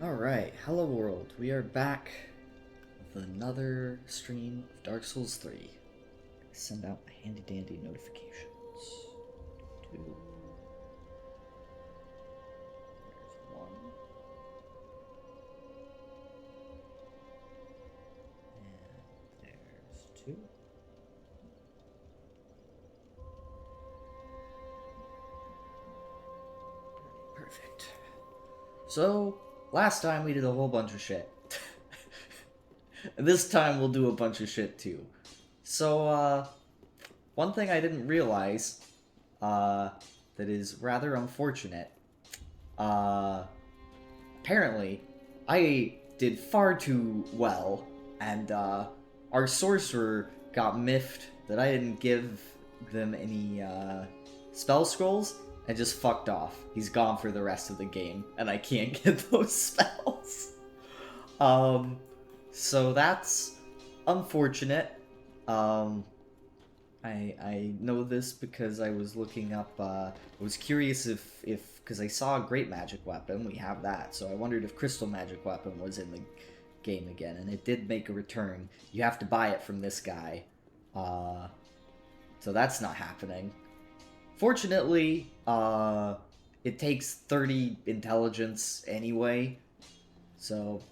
Alright, hello world. We are back with another stream of Dark Souls 3. Send out handy dandy notifications. There's one. And there's two. Perfect. So, last time we did a whole bunch of shit. This time we'll do a bunch of shit too. So, one thing I didn't realize, that is rather unfortunate, apparently, I did far too well, and, our sorcerer got miffed that I didn't give them any, spell scrolls, and just fucked off. He's gone for the rest of the game, and I can't get those spells. So that's unfortunate. I know this because I was looking up, I was curious because I saw a great magic weapon, we have that, so I wondered if crystal magic weapon was in the game again, and it did make a return. You have to buy it from this guy, so that's not happening. Fortunately, it takes 30 intelligence anyway, so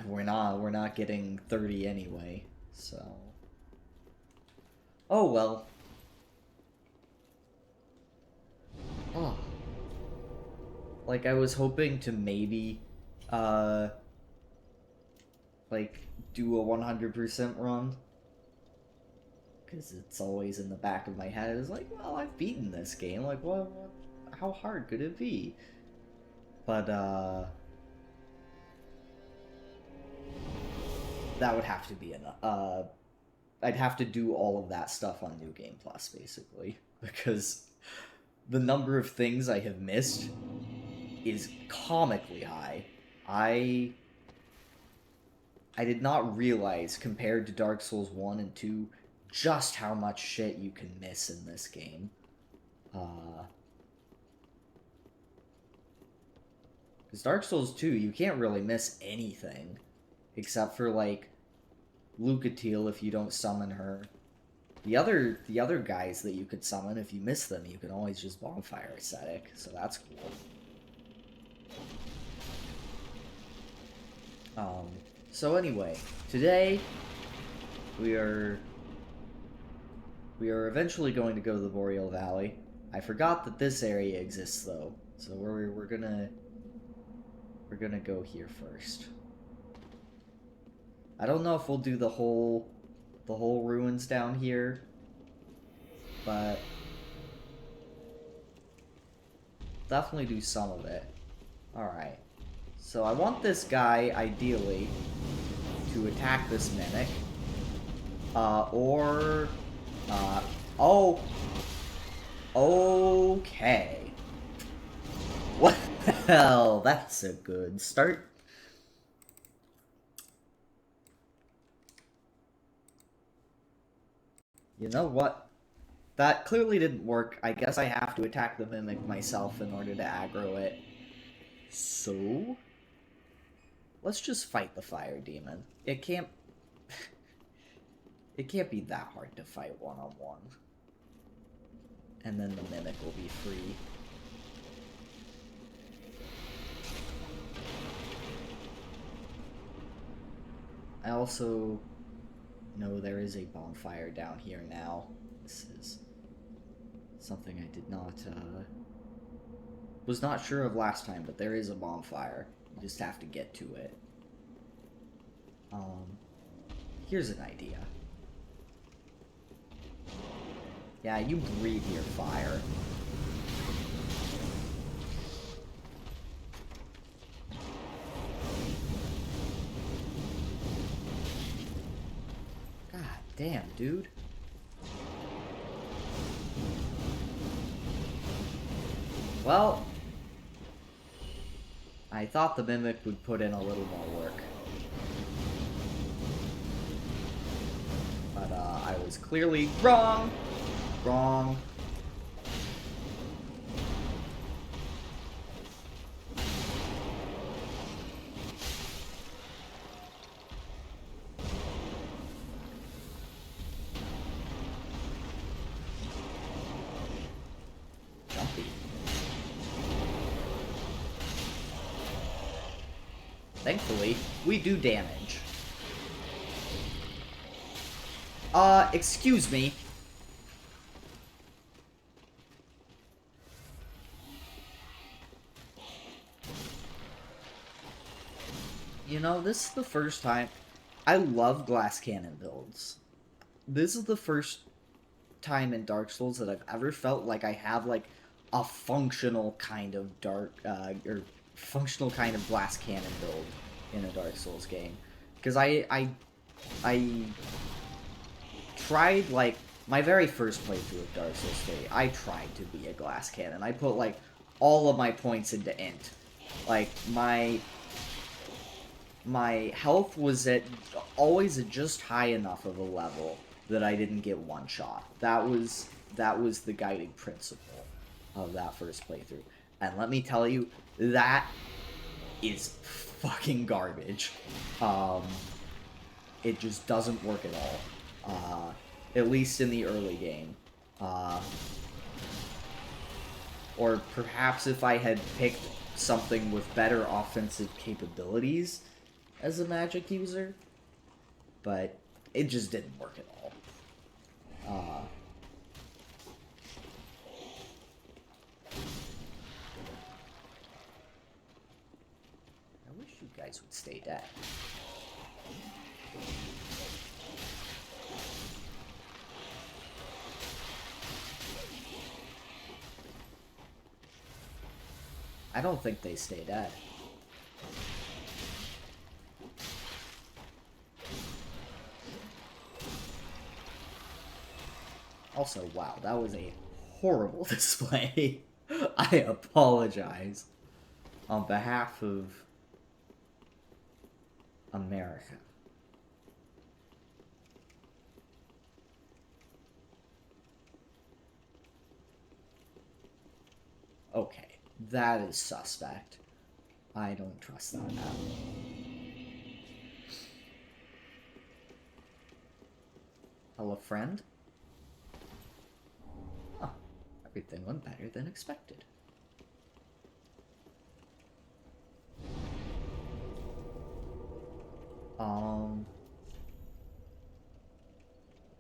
we're not getting 30 anyway, so... Oh well. Oh. Like, I was hoping to maybe, like, do a 100% run. Because it's always in the back of my head. It's like, well, I've beaten this game. Like, what, how hard could it be? But, that would have to be enough. I'd have to do all of that stuff on New Game Plus, basically. Because the number of things I have missed is comically high. I did not realize, compared to Dark Souls 1 and 2, just how much shit you can miss in this game. Because Dark Souls 2, you can't really miss anything. Except for, like, Lucatiel if you don't summon her. The other guys that you could summon, if you miss them, you can always just bonfire ascetic, so that's cool. So anyway, today we are eventually going to go to the Boreal Valley. I forgot that this area exists though, so we're gonna go here first. I don't know if we'll do the whole ruins down here, but definitely do some of it. Alright. So I want this guy, ideally, to attack this mimic. Oh. Okay. Well, that's a good start. You know what? That clearly didn't work. I guess I have to attack the mimic myself in order to aggro it. So... let's just fight the fire demon. It can't... it can't be that hard to fight one-on-one. And then the mimic will be free. I also... no, there is a bonfire down here now. This is something I did not, was not sure of last time, but there is a bonfire. You just have to get to it. Here's an idea. Yeah, you breathe your fire. Damn, dude. Well, I thought the mimic would put in a little more work. But, I was clearly wrong. Wrong. Thankfully, we do damage. Excuse me. You know, this is the first time... I love glass cannon builds. This is the first time in Dark Souls that I've ever felt like I have, like, a functional kind of or functional kind of glass cannon build in a Dark Souls game. Because I tried, like, my very first playthrough of Dark Souls 3, I tried to be a glass cannon. I put, like, all of my points into int. Like, my health was always at just high enough of a level that I didn't get one shot. That was the guiding principle of that first playthrough. And let me tell you, that is fucking garbage. It just doesn't work at all. At least in the early game. Or perhaps if I had picked something with better offensive capabilities as a magic user, but it just didn't work at all. I wish you guys would stay dead. I don't think they stay dead. Also, wow, that was a horrible display. I apologize on behalf of America. Okay, that is suspect. I don't trust that now. Hello, friend? Huh. Everything went better than expected.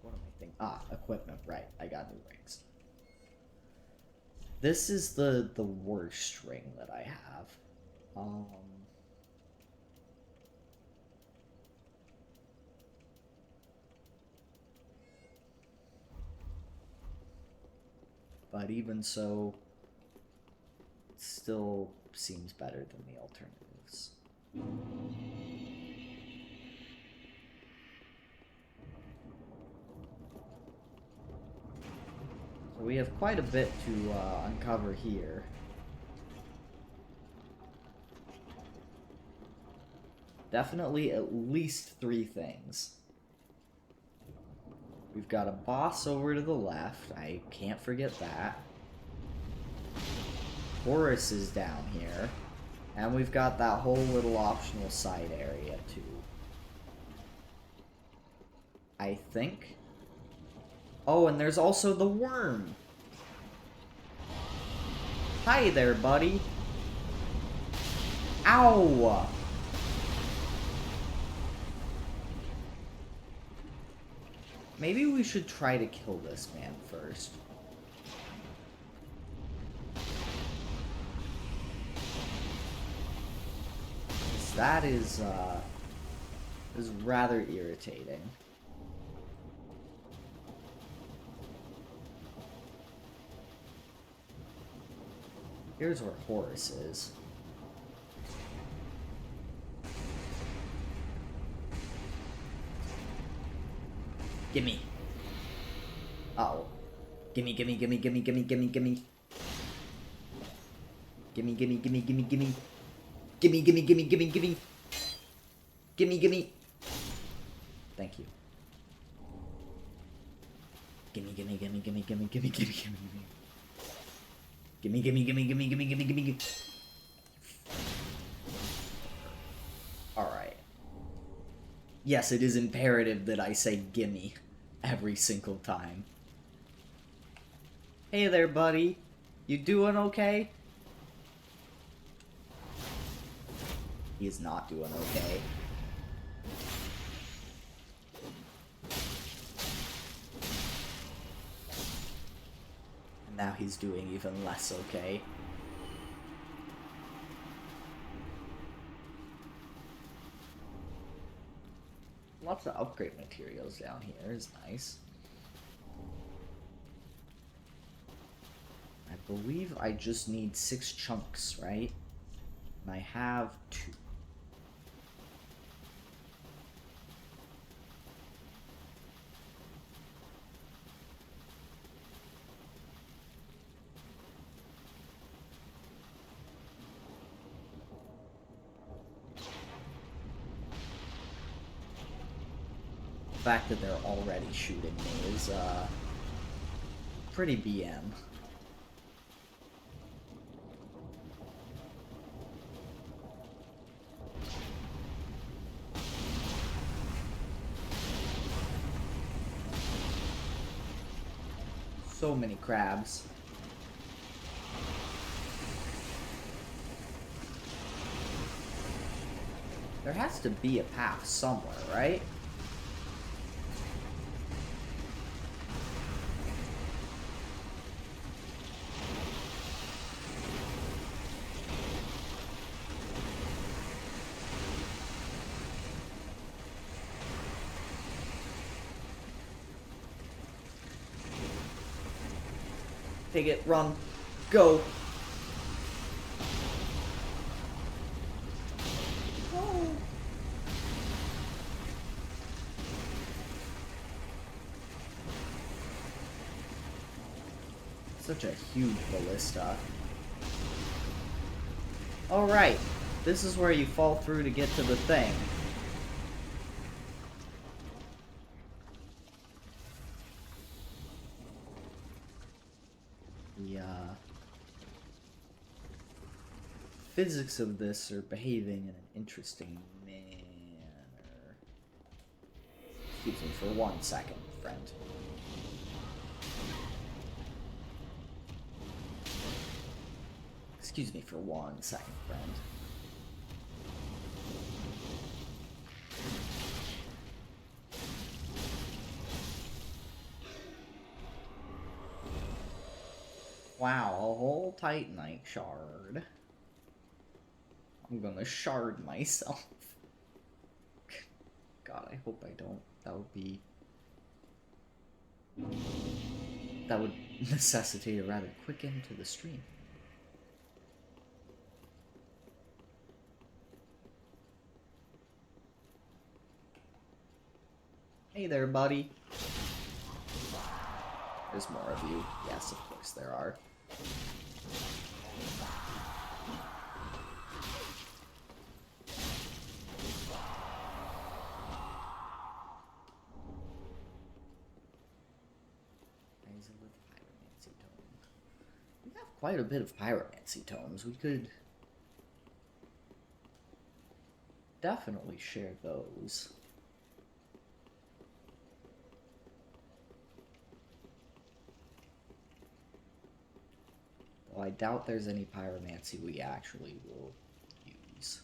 What am I thinking? Ah, equipment, right. I got new rings. This is the worst ring that I have. But even so, it still seems better than the alternatives. So we have quite a bit to uncover here. Definitely at least 3 things. We've got a boss over to the left. I can't forget that. Horus is down here. And we've got that whole little optional side area, too. I think. Oh, and there's also the worm. Hi there, buddy. Ow! Maybe we should try to kill this man first. That is rather irritating. Here's where Horus is. Gimme. Uh-oh. Gimme, gimme, gimme, gimme, gimme, gimme, gimme. Gimme, gimme, gimme, gimme, gimme. Gimme, gimme, gimme, gimme, gimme. Gimme, gimme. Thank you. Gimme, gimme, gimme, gimme, gimme, gimme, gimme, gimme, gimme. Gimme, gimme, gimme, gimme, gimme, gimme, gimme, gimme. Alright. Yes, it is imperative that I say gimme every single time. Hey there, buddy. You doing okay? He is not doing okay. And now he's doing even less okay. Lots of upgrade materials down here is nice. I believe I just need 6 chunks, right? And I have 2. The fact that they're already shooting me is, pretty BM. So many crabs. There has to be a path somewhere, right? Take it, run, go. Oh. Such a huge ballista. Alright, this is where you fall through to get to the thing. The, physics of this are behaving in an interesting manner. Excuse me for 1 second, friend. Excuse me for 1 second, friend. Wow, a whole Titanite shard. I'm gonna shard myself. God, I hope I don't. That would necessitate a rather quick end to the stream. Hey there, buddy. There's more of you. Yes, of course there are. Pyromancy tome. We have quite a bit of pyromancy tomes. We could definitely share those. Well, I doubt there's any pyromancy we actually will use.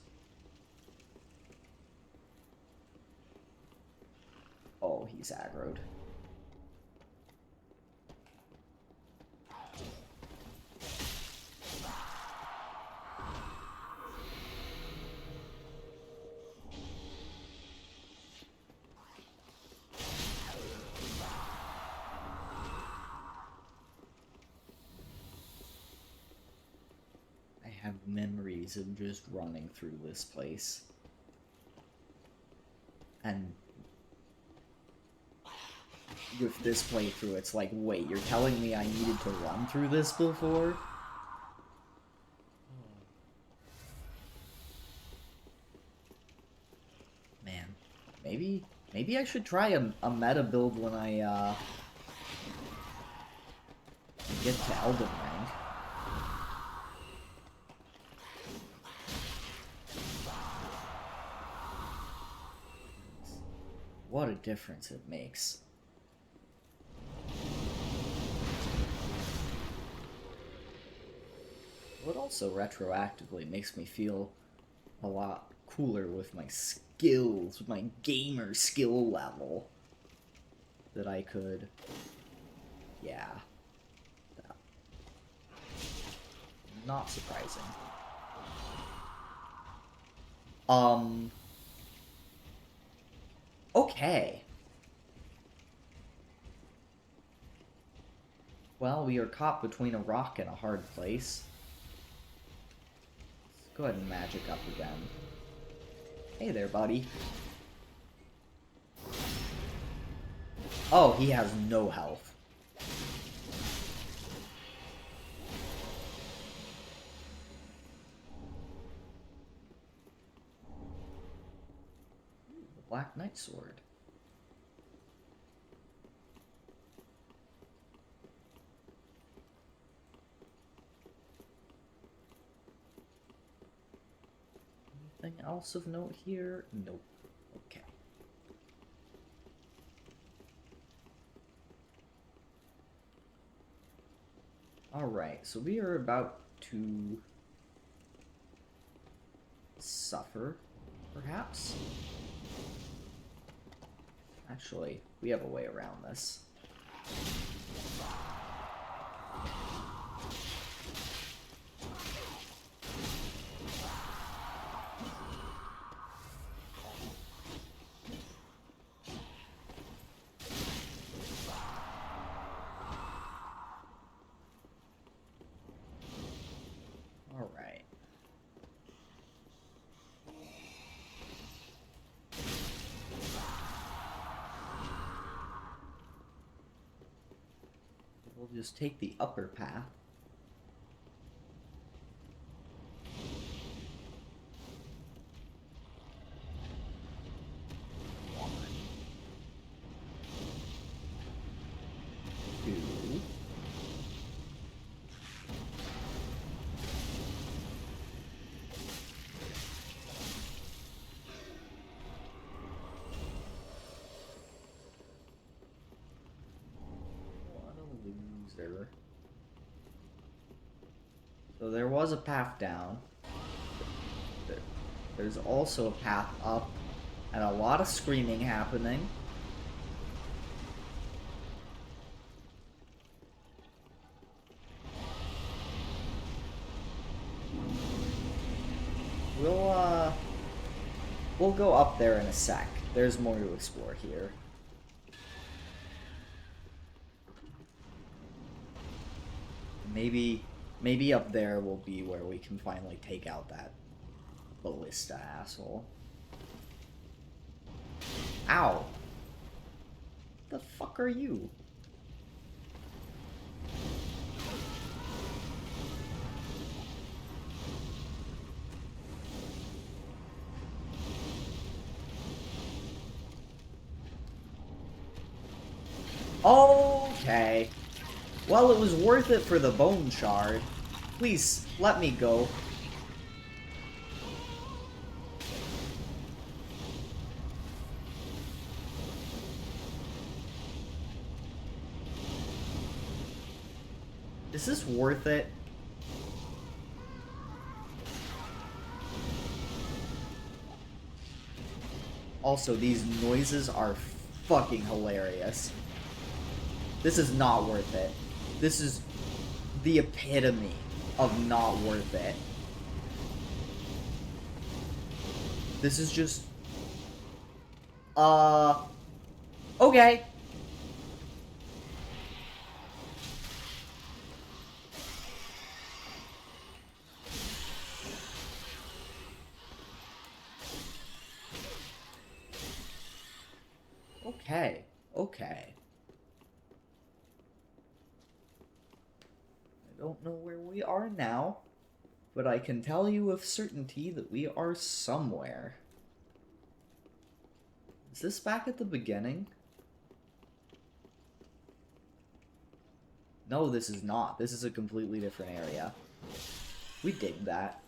Oh, he's aggroed. Have memories of just running through this place. And with this playthrough, it's like, wait, you're telling me I needed to run through this before? Man, maybe I should try a meta build when I get to Elden Ring. What a difference it makes. Well, it also retroactively makes me feel a lot cooler with my skills, with my gamer skill level, that I could, yeah. Not surprising. Okay. Well, we are caught between a rock and a hard place. Let's go ahead and magic up again. Hey there, buddy. Oh, he has no health. Ooh, the Black Knight Sword. Anything else of note here? Nope. Okay. Alright, so we are about to suffer, perhaps? Actually, we have a way around this. Alright. We'll just take the upper path. Loser. So there was a path down. There's also a path up, and a lot of screaming happening. We'll go up there in a sec. There's more to explore here. Maybe up there will be where we can finally take out that ballista asshole. Ow! The fuck are you? Okay. Well, it was worth it for the bone shard. Please, let me go. Is this worth it? Also, these noises are fucking hilarious. This is not worth it. This is the epitome of not worth it. This is just... Okay. Okay. Okay. I don't know where we are now, but I can tell you with certainty that we are somewhere. Is this back at the beginning? No, this is not. This is a completely different area. We did that.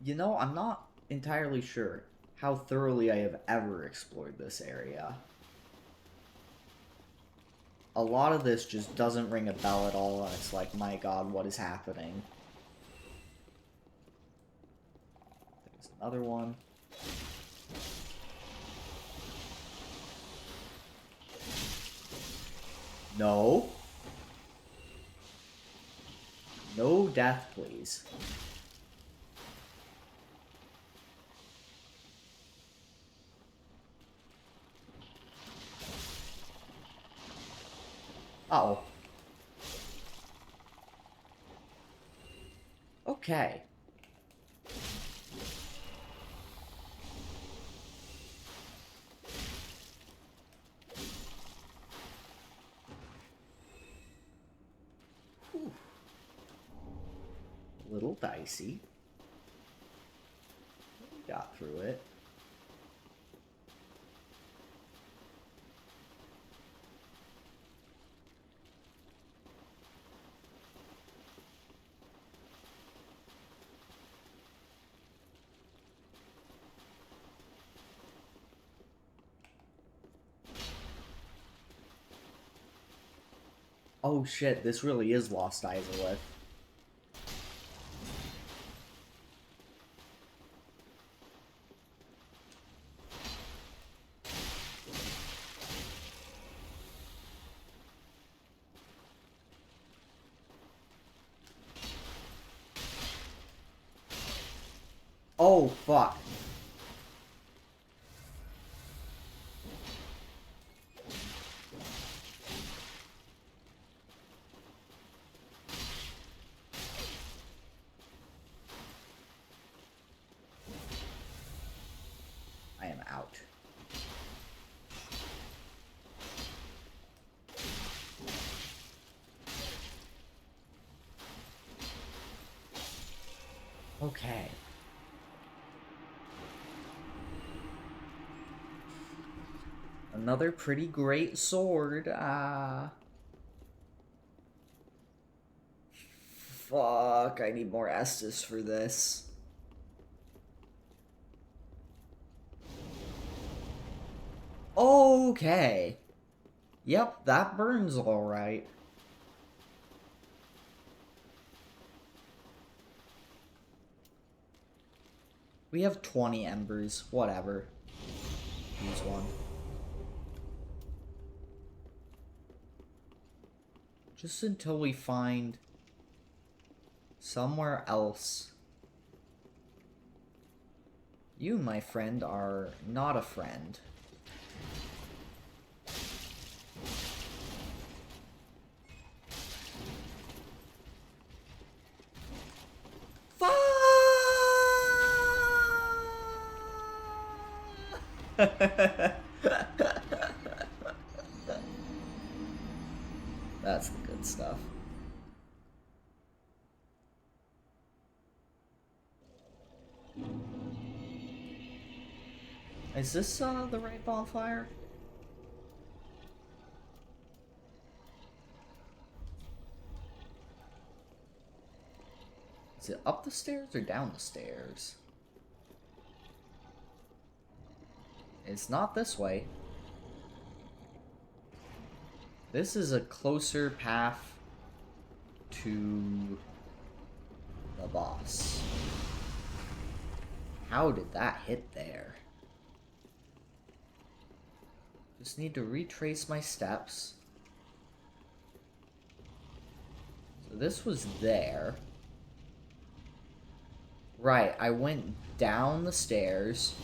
You know, I'm not entirely sure how thoroughly I have ever explored this area. A lot of this just doesn't ring a bell at all, and it's like, my god, what is happening? Other one. No. No death, please. Uh-oh. Okay. Whew. A little dicey. We got through it. Oh shit, this really is Lost Izalith. Oh, fuck. I am out. Okay. Another pretty great sword. Fuck, I need more Estus for this. Okay. Yep, that burns alright. We have 20 embers, whatever. Use one. Just until we find somewhere else. You, my friend, are not a friend. That's the good stuff. Is this the right bonfire? Is it up the stairs or down the stairs? It's not this way. This is a closer path to the boss. How did that hit there? Just need to retrace my steps. So this was there. Right, I went down the stairs.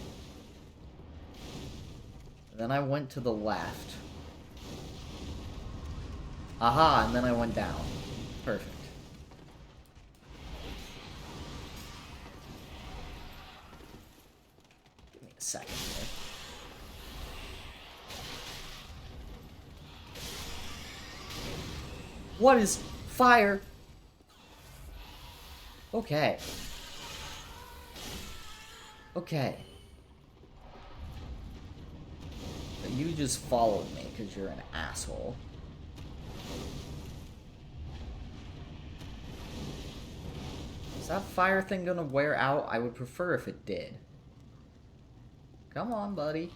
Then I went to the left. Aha, and then I went down. Perfect. Give me a second here. What is fire? Okay. Okay. But you just followed me because you're an asshole. Is that fire thing gonna wear out? I would prefer if it did. Come on, buddy.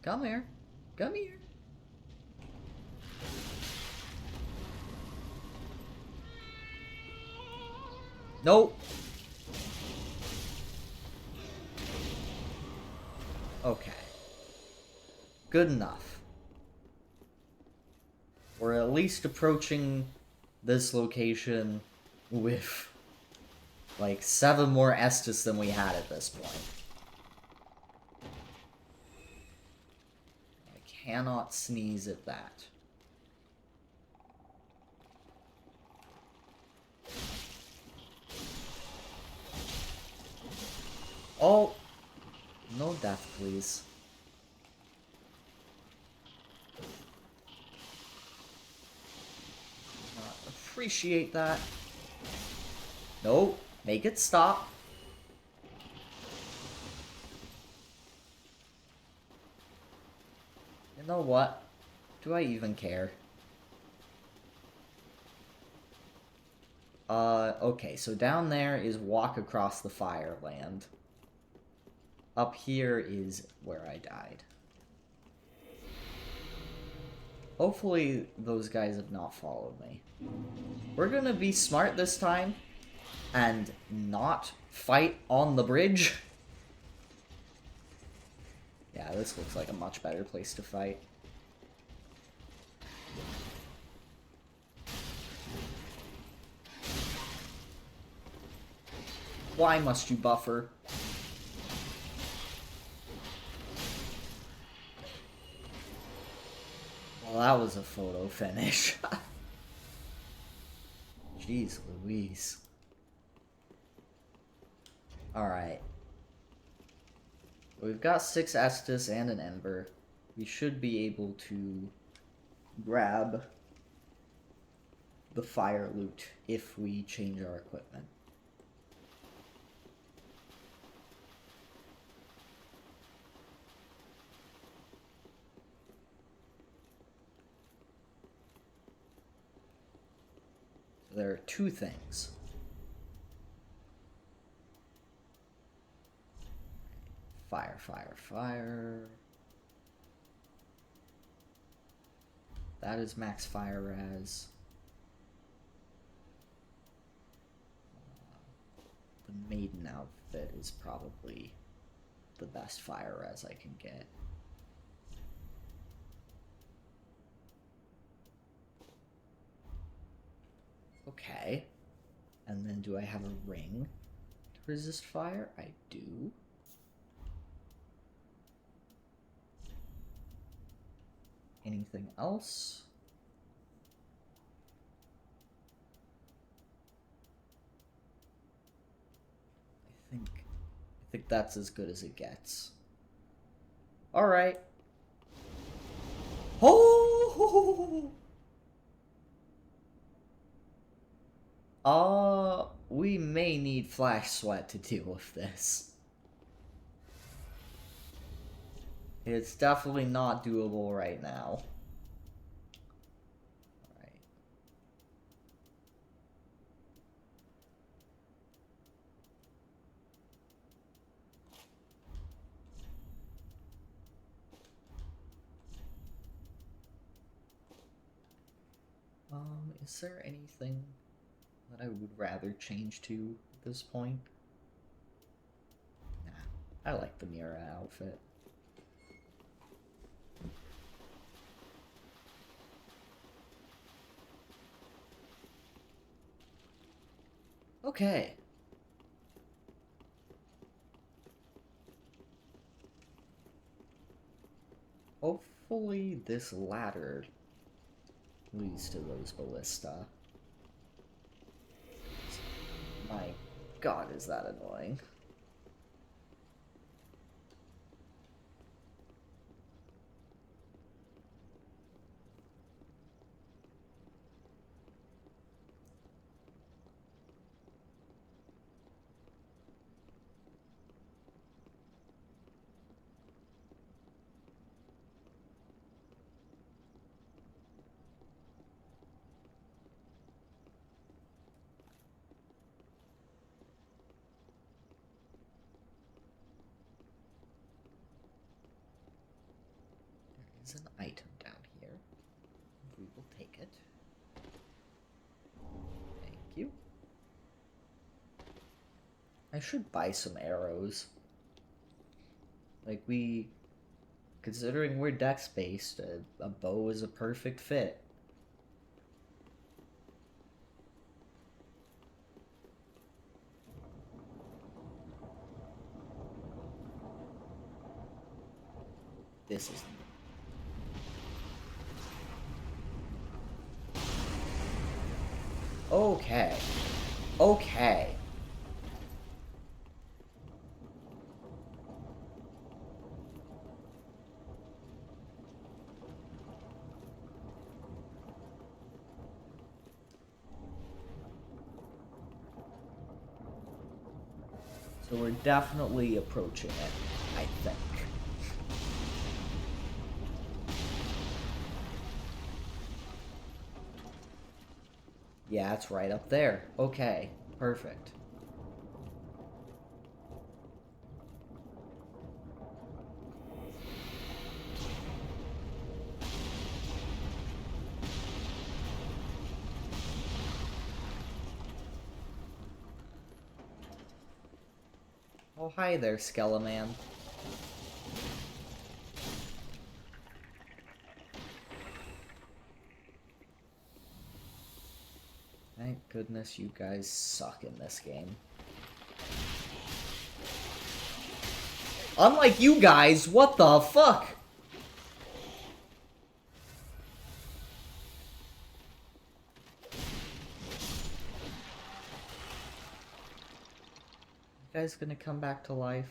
Come here. Come here. Nope. Okay. Good enough. We're at least approaching this location with, like, 7 more Estus than we had at this point. I cannot sneeze at that. Oh! No death, please. Appreciate that. No, make it stop. You know what? Do I even care? Okay, so down there is walk across the fire land. Up here is where I died. Hopefully those guys have not followed me. We're gonna be smart this time and not fight on the bridge. Yeah, this looks like a much better place to fight. Why must you buffer? Well, that was a photo finish. Jeez Louise. Alright. We've got 6 Estus and an Ember. We should be able to grab the fire loot if we change our equipment. So there are 2 things. Fire, fire, fire. That is max fire res. The maiden outfit is probably the best fire res I can get. Okay. And then do I have a ring to resist fire? I do. Anything else? I think that's as good as it gets. All right. Oh! We may need Flash Sweat to deal with this. It's definitely not doable right now. Is there anything that I would rather change to at this point? Nah, I like the Mira outfit. Okay. Hopefully this ladder leads to those ballista. My god, is that annoying. There's an item down here. We will take it. Thank you. I should buy some arrows. Like, considering we're dex-based, a bow is a perfect fit. This is... Okay. Okay. So we're definitely approaching it, I think. Yeah, it's right up there. Okay, perfect. Oh, hi there, Skeleman. Thank goodness you guys suck in this game. Unlike you guys, what the fuck? You guys gonna come back to life?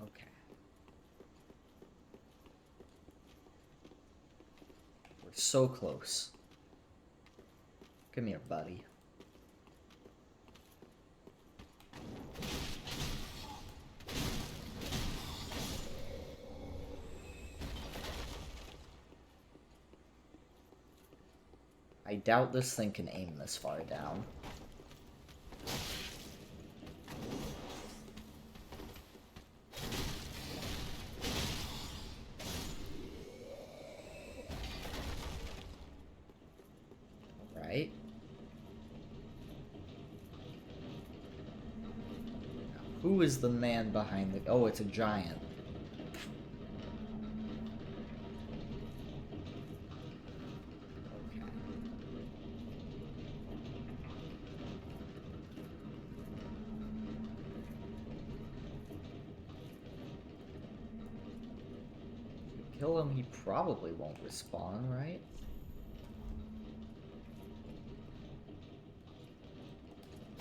Okay. We're so close. Come here, buddy. I doubt this thing can aim this far down. Right? Who is the man behind the... Oh, it's a giant. Okay. If you kill him, he probably won't respawn, right?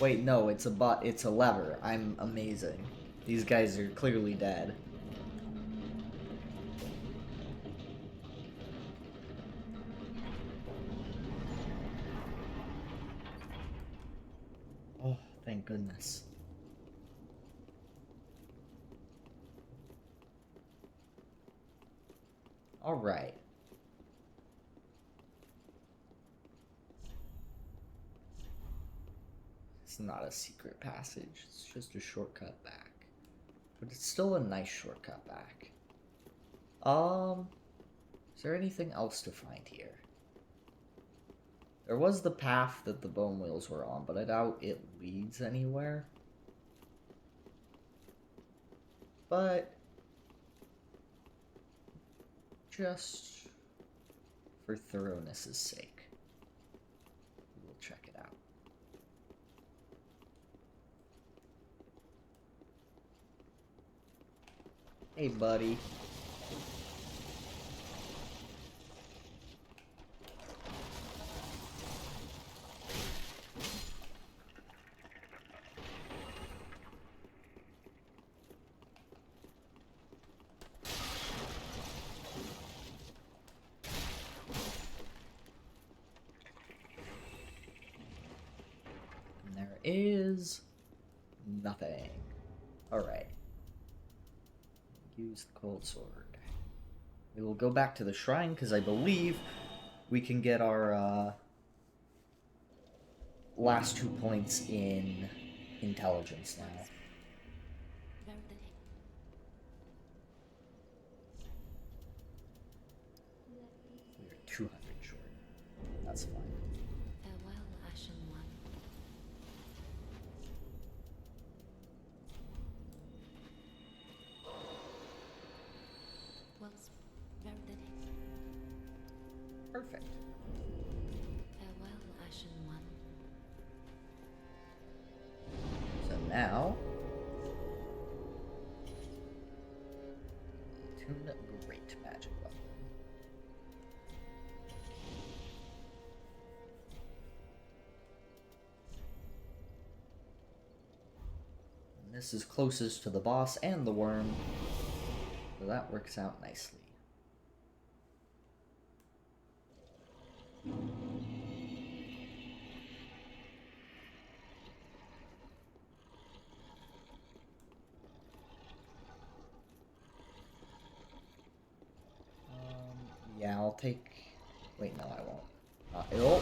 Wait, no, it's a lever. I'm amazing. These guys are clearly dead. Oh, thank goodness. Alright. It's not a secret passage, it's just a shortcut back. But it's still a nice shortcut back. Is there anything else to find here? There was the path that the bone wheels were on, but I doubt it leads anywhere. But just for thoroughness' sake, we'll check it out. Hey, buddy. And there is nothing. Alright. Use the cold sword. We will go back to the shrine, because I believe we can get our last 2 points in intelligence now. We are 200 short. That's fine. Farewell, Ashen One. Perfect. Farewell, Ashen One. So now... Tune Great Magic Weapon. And this is closest to the boss and the worm, so that works out nicely. Yeah, I'll take... Wait, no, I won't. It'll...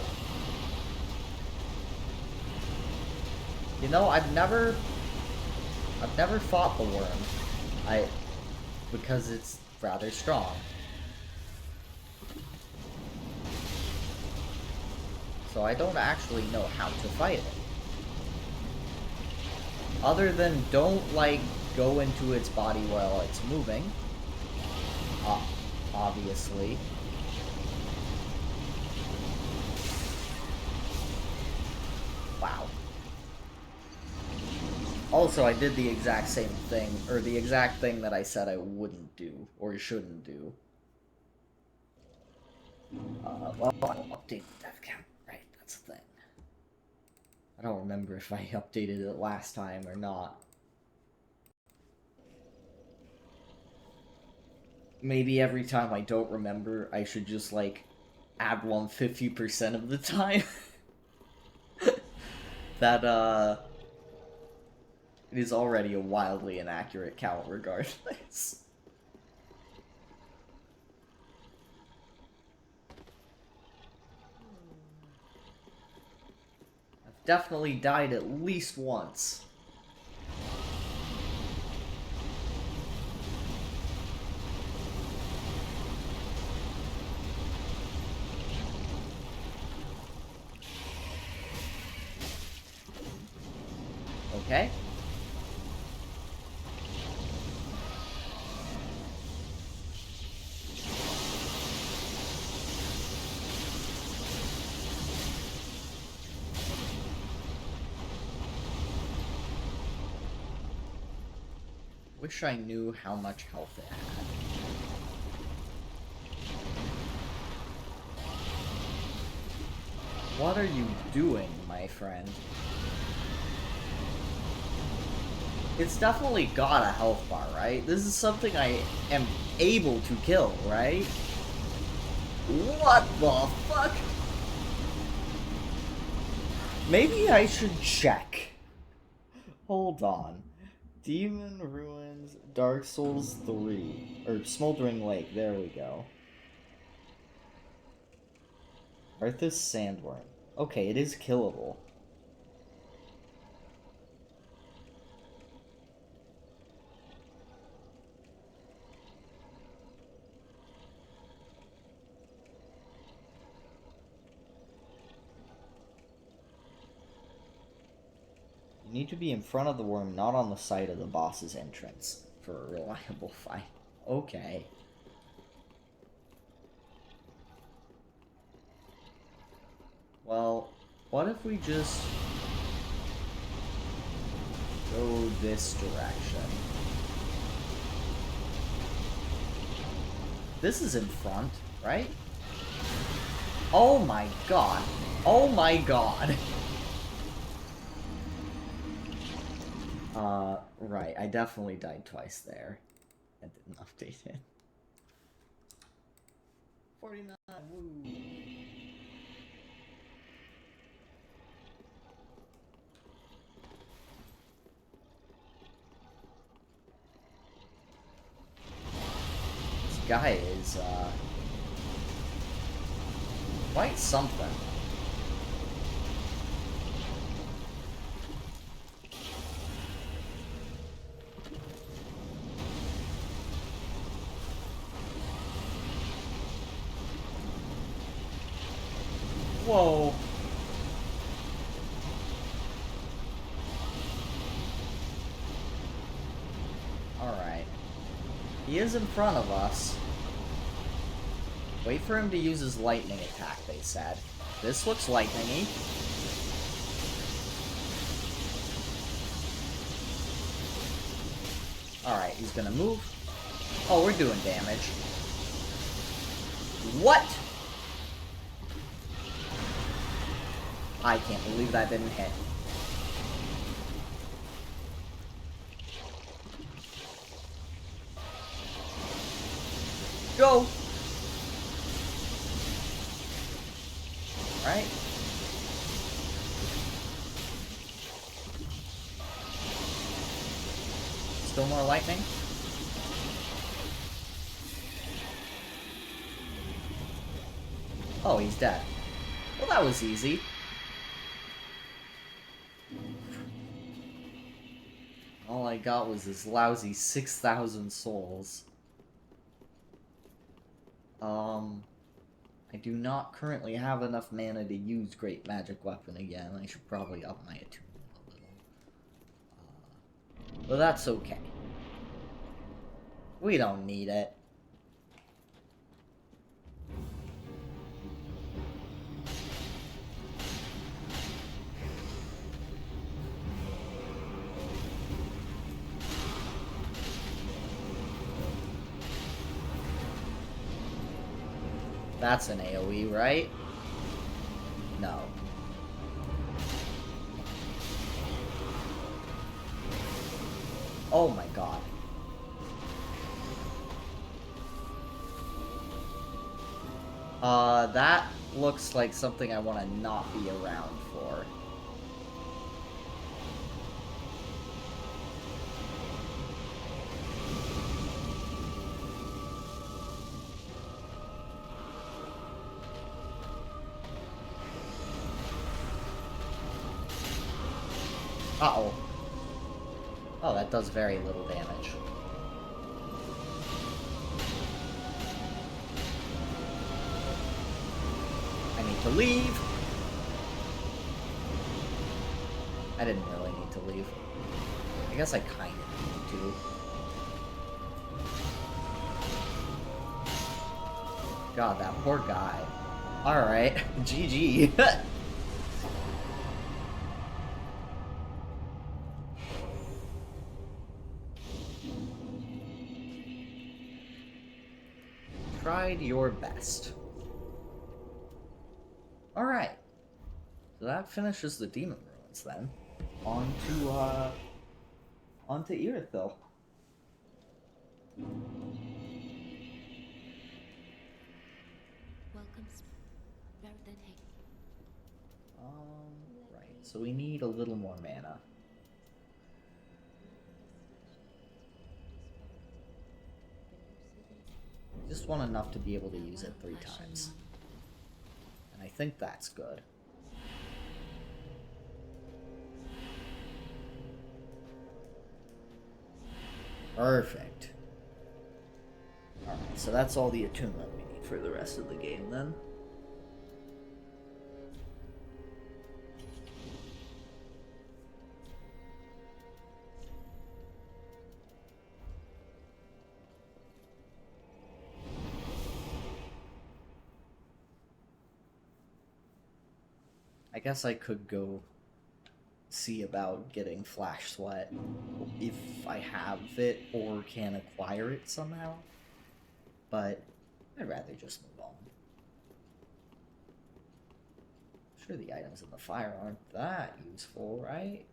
You know, I've never fought the worm. Because it's rather strong. So I don't actually know how to fight it. Other than don't, like, go into its body while it's moving. Obviously. Wow. Also, I did the exact same thing, or the exact thing that I said I wouldn't do, or shouldn't do. Well, I'll update the death count, right? That's the thing. I don't remember if I updated it last time or not. Maybe every time I don't remember, I should just, like, add one 50% of the time. That, it is already a wildly inaccurate count regardless. I've definitely died at least once. Okay. Wish I knew how much health it had. What are you doing, my friend? It's definitely got a health bar, right? This is something I am able to kill, right? What the fuck? Maybe I should check. Hold on. Demon Ruins, Dark Souls 3. Or Smoldering Lake, there we go. Arthas Sandworm. Okay, it is killable. You need to be in front of the worm, not on the side of the boss's entrance, for a reliable fight. Okay. Well, what if we just go this direction? This is in front, right? Oh my god. Oh my god. Right. I definitely died twice there. I didn't update it. 49, woo. This guy is, quite something. Whoa. Alright. He is in front of us. Wait for him to use his lightning attack, they said. This looks lightning-y. Alright, he's gonna move. Oh, we're doing damage. What? I can't believe that didn't hit. Go! Right? Still more lightning? Oh, he's dead. Well, that was easy. All I got was this lousy 6,000 souls. I do not currently have enough mana to use Great Magic Weapon again. I should probably up my attunement a little. But that's okay. We don't need it. That's an AoE, right? No. Oh my god. That looks like something I want to not be around for. Uh-oh. Oh, that does very little damage. I need to leave. I didn't really need to leave. I guess I kind of need to. God, that poor guy. Alright, GG. Tried your best. Alright. So that finishes the Demon Ruins then. Onto Irithyll. Welcomes better than hate. Right. So we need a little more mana. Just want enough to be able to use it 3 times. And I think that's good. Perfect. Alright, so that's all the attunement we need for the rest of the game then. I guess I could go see about getting Flash Sweat if I have it or can acquire it somehow, but I'd rather just move on. I'm sure the items in the fire aren't that useful, right?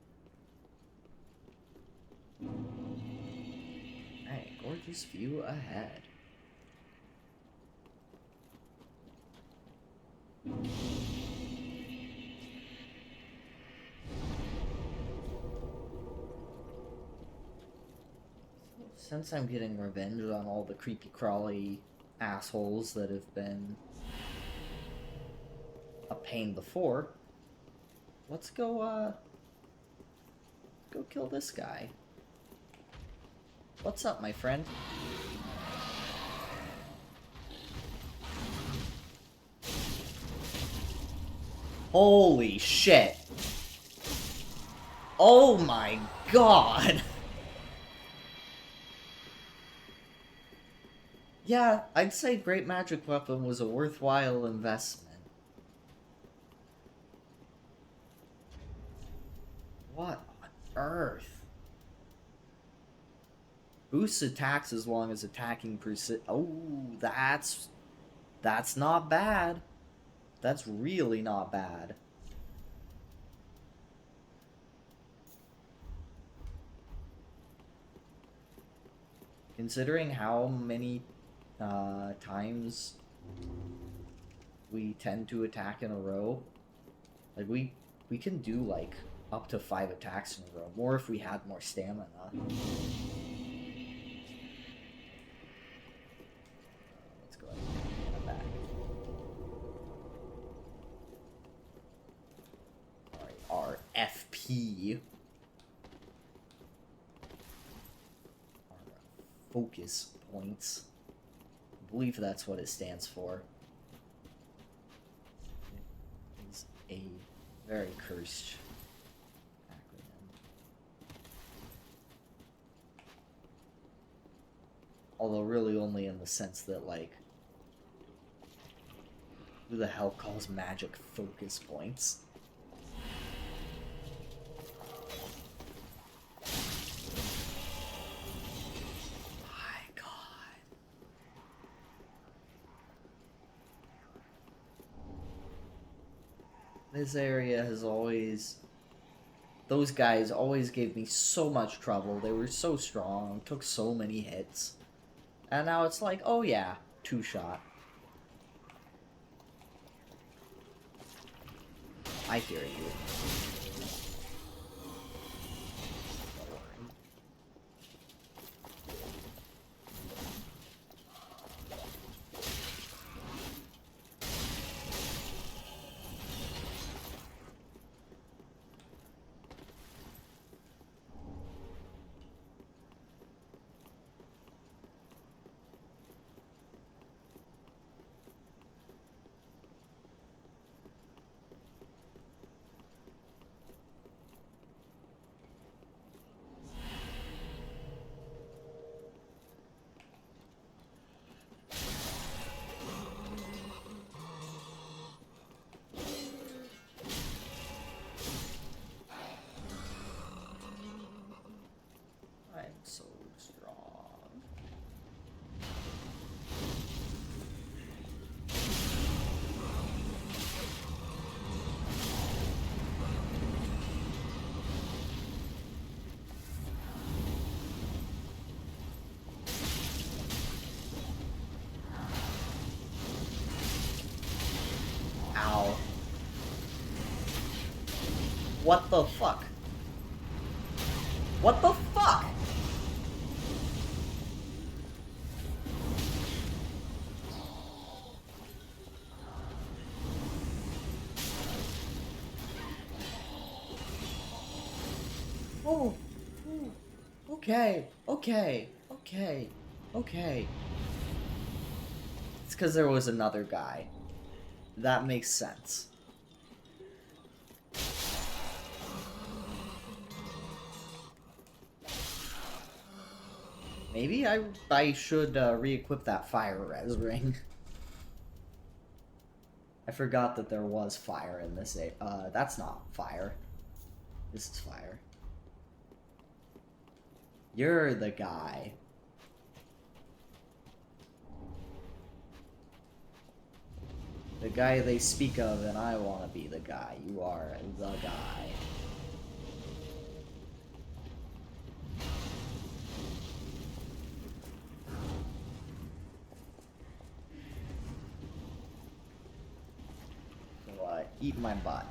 Hey, gorgeous view ahead. Since I'm getting revenge on all the creepy crawly assholes that have been a pain before, let's go kill this guy. What's up, my friend? Holy shit. Oh my god. Yeah, I'd say Great Magic Weapon was a worthwhile investment. What on earth? Boosts attacks as long as attacking Oh, that's not bad. That's really not bad. Considering how many times we tend to attack in a row, like we can do like up to 5 attacks in a row. More if we had more stamina. Let's go ahead and get mana back. Alright, our FP. Our focus points. I believe that's what it stands for. It is a very cursed acronym. Although really only in the sense that, like, who the hell calls magic focus points? My God. This area has always... Those guys always gave me so much trouble. They were so strong, took so many hits. And now it's like, oh yeah, 2-shot. I hear you. Don't worry. I'm so strong. Ow. What the fuck? What the fuck? Oh, ooh, okay, okay, okay, okay. It's because there was another guy. That makes sense. Maybe I should re-equip that fire res ring. I forgot that there was fire in this. That's not fire. This is fire. You're the guy. The guy they speak of, and I want to be the guy. You are the guy. So, eat my butt.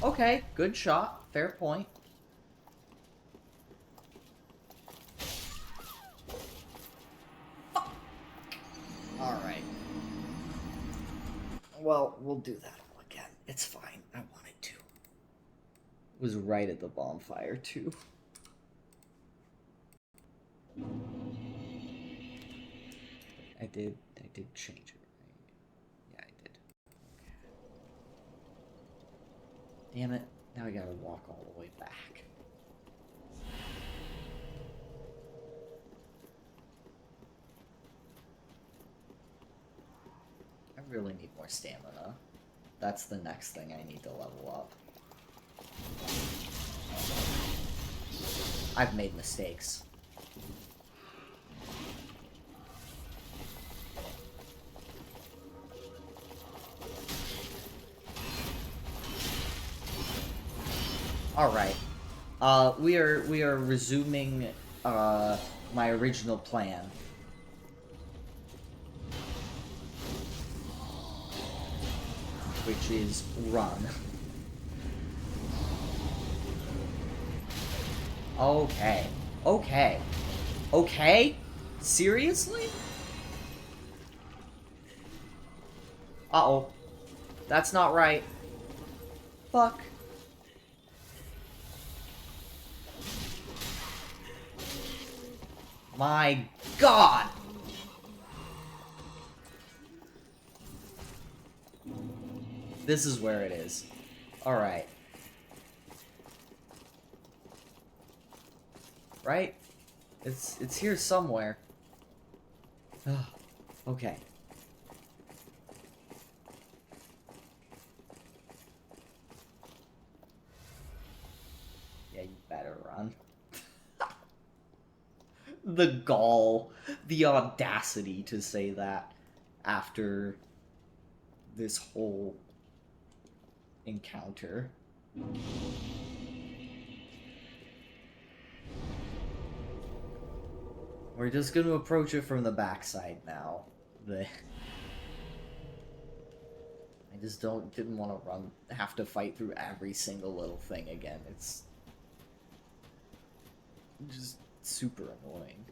Okay, good shot. Fair point. Well, we'll do that all again. It's fine. I wanted to. It was right at the bonfire, too. I did change it, right? Yeah, I did. Okay. Damn it. Now I gotta walk all the way back. I really need more stamina. That's the next thing I need to level up. I've made mistakes. Alright. We are resuming my original plan. Which is run. Okay. Okay. Okay? Seriously? Uh-oh. That's not right. Fuck. My God! This is where it is. Alright. Right? It's here somewhere. Okay. Yeah, you better run. The gall, the audacity to say that after this whole encounter. We're just gonna approach it from the backside now. I just didn't want to have to fight through every single little thing again. It's just super annoying.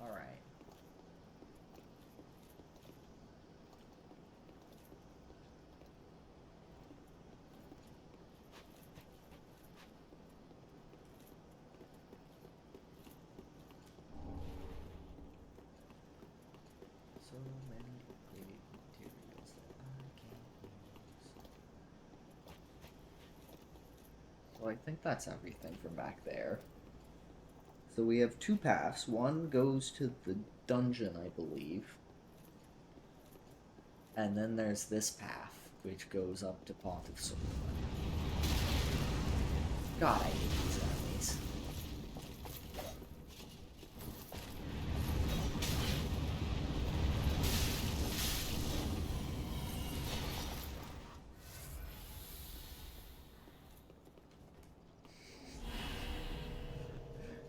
Alright. So many great materials that I can use. So I think that's everything from back there. So we have two paths. One goes to the dungeon, I believe. And then there's this path, which goes up to Pontiff Sword. God, I hate these enemies.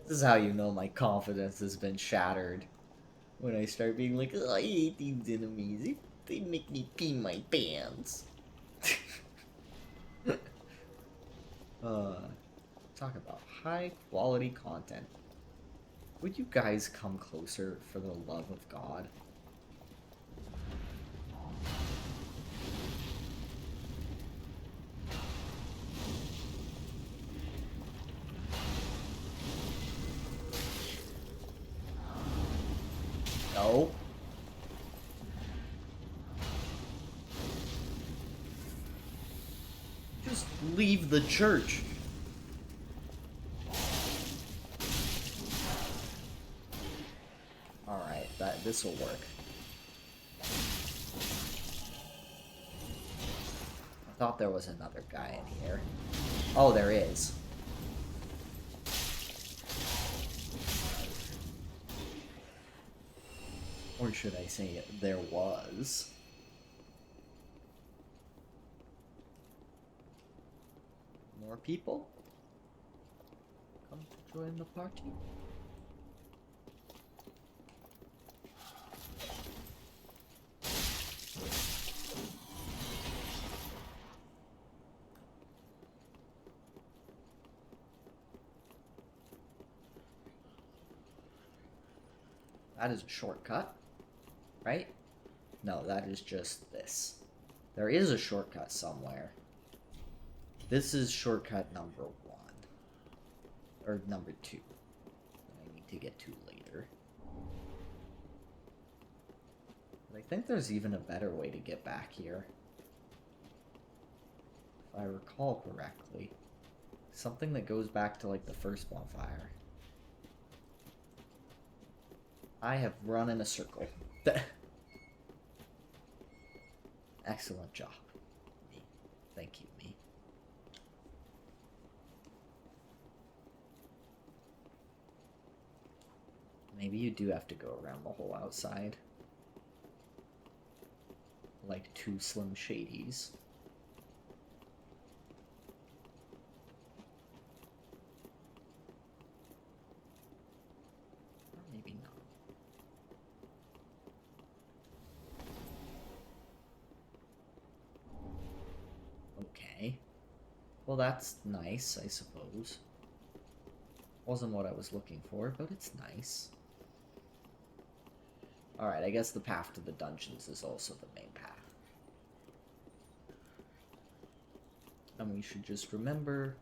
This is how you know my confidence has been shattered. When I start being like, oh, I hate these enemies. They make me pee my pants. Talk about high quality content. Would you guys come closer for the love of God? No. Just leave the church. Alright, this'll work. I thought there was another guy in here. Oh, there is. Or should I say, there was. More people? Come to join the party? That is a shortcut, right? No, that is just this. There is a shortcut somewhere. This is shortcut number 1. Or number 2. That I need to get to later. But I think there's even a better way to get back here. If I recall correctly. Something that goes back to, like, the first bonfire. I have run in a circle. Excellent job. Me. Thank you, me. Maybe you do have to go around the whole outside. Like 2 Slim Shadys. Or maybe not. Okay. Well, that's nice, I suppose. Wasn't what I was looking for, but it's nice. Alright, I guess the path to the dungeons is also the main path. And we should just remember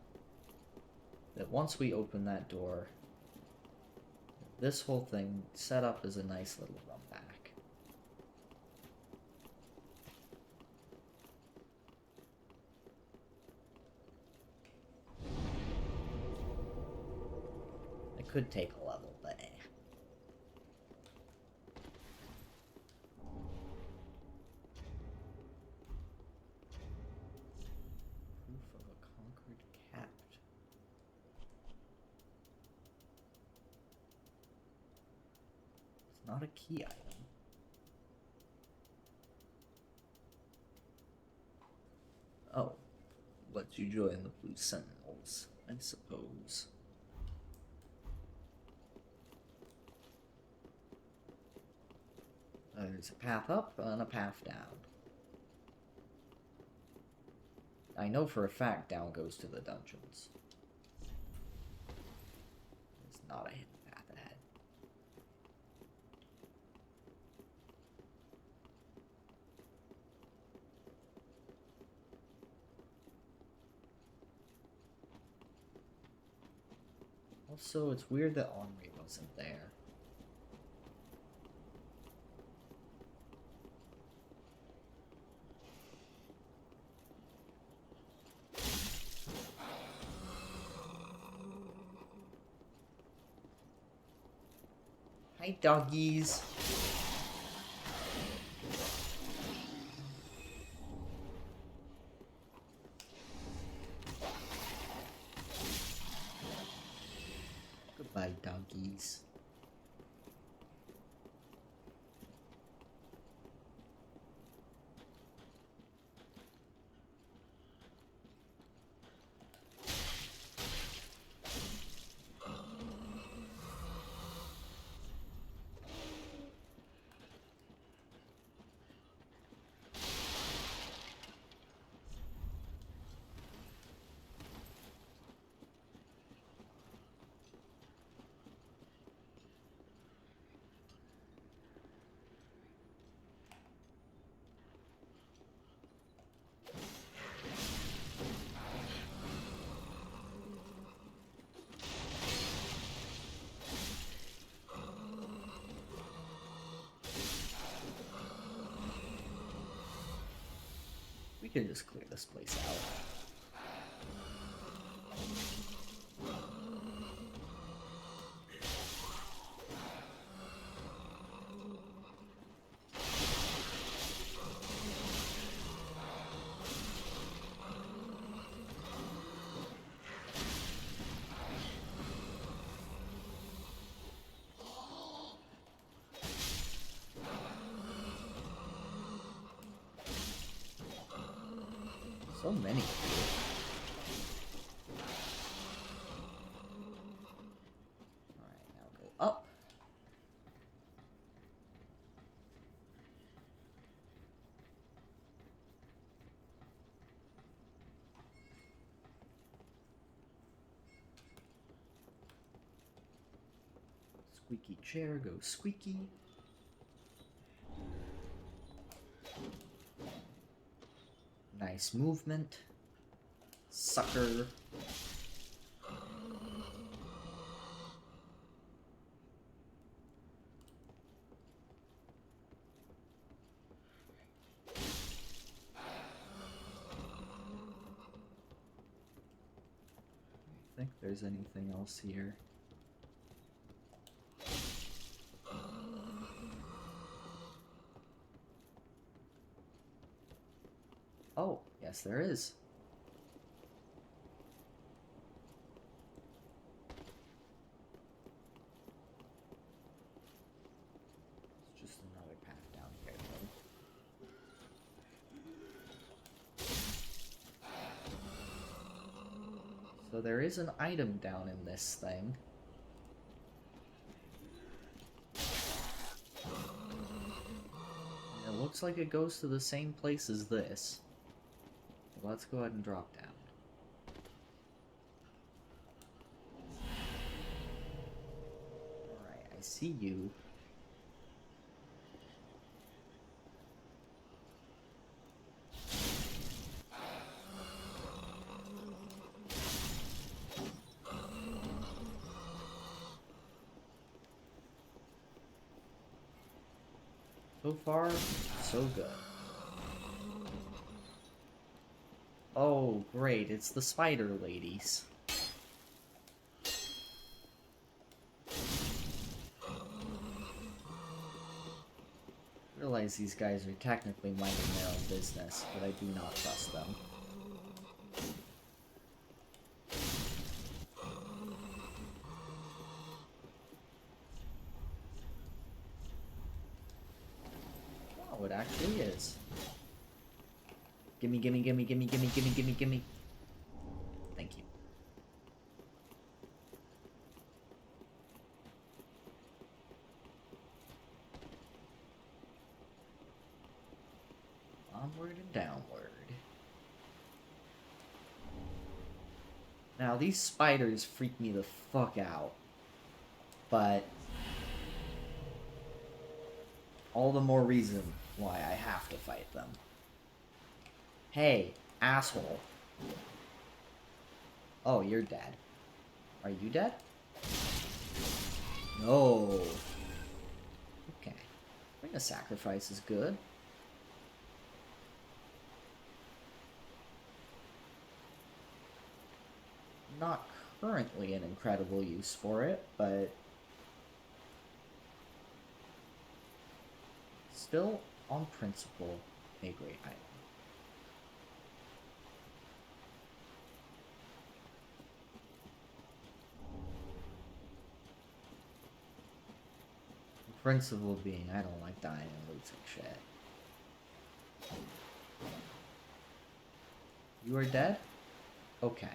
that once we open that door, this whole thing set up as a nice little run back. It could take a level, but eh. Proof of a conquered capt. It's not a key item. Oh, lets you join the Blue Sentinels, I suppose. There's a path up and a path down. I know for a fact down goes to the dungeons. There's not a hidden path ahead. Also, it's weird that Henri wasn't there. Hi, doggies. Goodbye, doggies. We could just clear this place out. So many of you. Alright, now go up. Squeaky chair goes squeaky. Nice movement. Sucker. I think there's anything else here. Oh, yes there is. It's just another path down here, though. So there is an item down in this thing. And it looks like it goes to the same place as this. Let's go ahead and drop down. Alright, I see you. So far, so good. Oh, great, it's the spider ladies. I realize these guys are technically minding their own business, but I do not trust them. Oh, it actually is. Gimme, gimme, gimme, gimme, gimme, gimme, gimme, gimme. Thank you. Onward and downward. Now, these spiders freak me the fuck out. But all the more reason why I have to fight them. Hey, asshole. Oh, you're dead. Are you dead? No. Okay. I think a sacrifice is good. Not currently an incredible use for it, but still, on principle, a great item. The principle being, I don't like dying and losing shit. You are dead? Okay.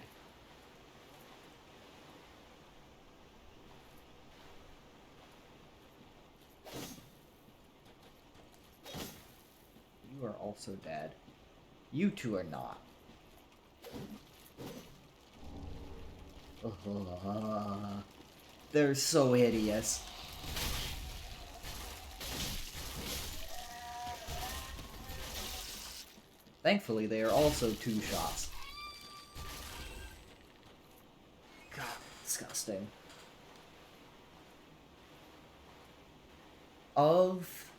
You are also dead. You two are not. They're so hideous. Thankfully, they are also two shots. God, disgusting. Of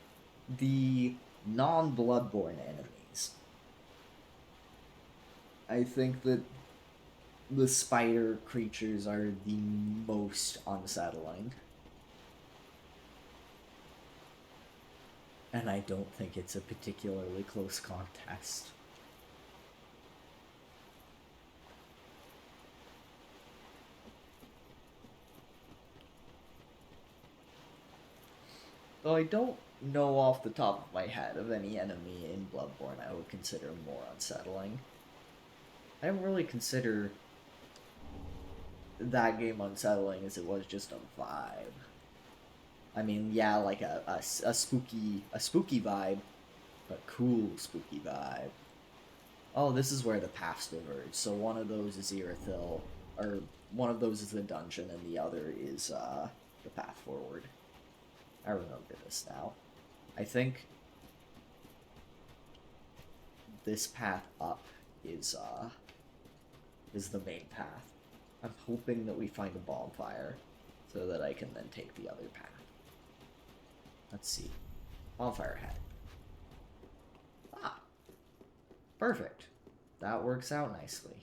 the non-Bloodborne enemies, I think that the spider creatures are the most unsettling. And I don't think it's a particularly close contest. Though I don't know off the top of my head of any enemy in Bloodborne I would consider more unsettling. I don't really consider that game unsettling as it was just a vibe. I mean, yeah, like a spooky vibe, but cool spooky vibe. Oh, this is where the paths diverge. So one of those is Irithyll, or one of those is the dungeon, and the other is the the path forward. I remember this now. I think this path up is the main path. I'm hoping that we find a bonfire so that I can then take the other path. Let's see. Bonfire head. Ah! Perfect. That works out nicely.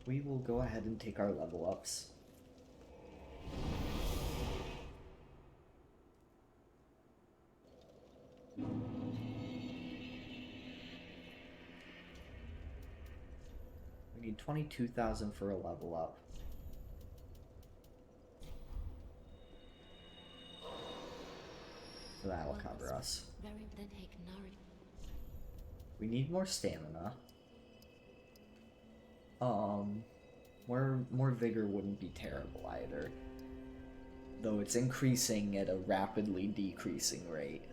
We will go ahead and take our level ups. We need 22,000 for a level up. So that'll cover us. We need more stamina. More vigor wouldn't be terrible either. Though it's increasing at a rapidly decreasing rate.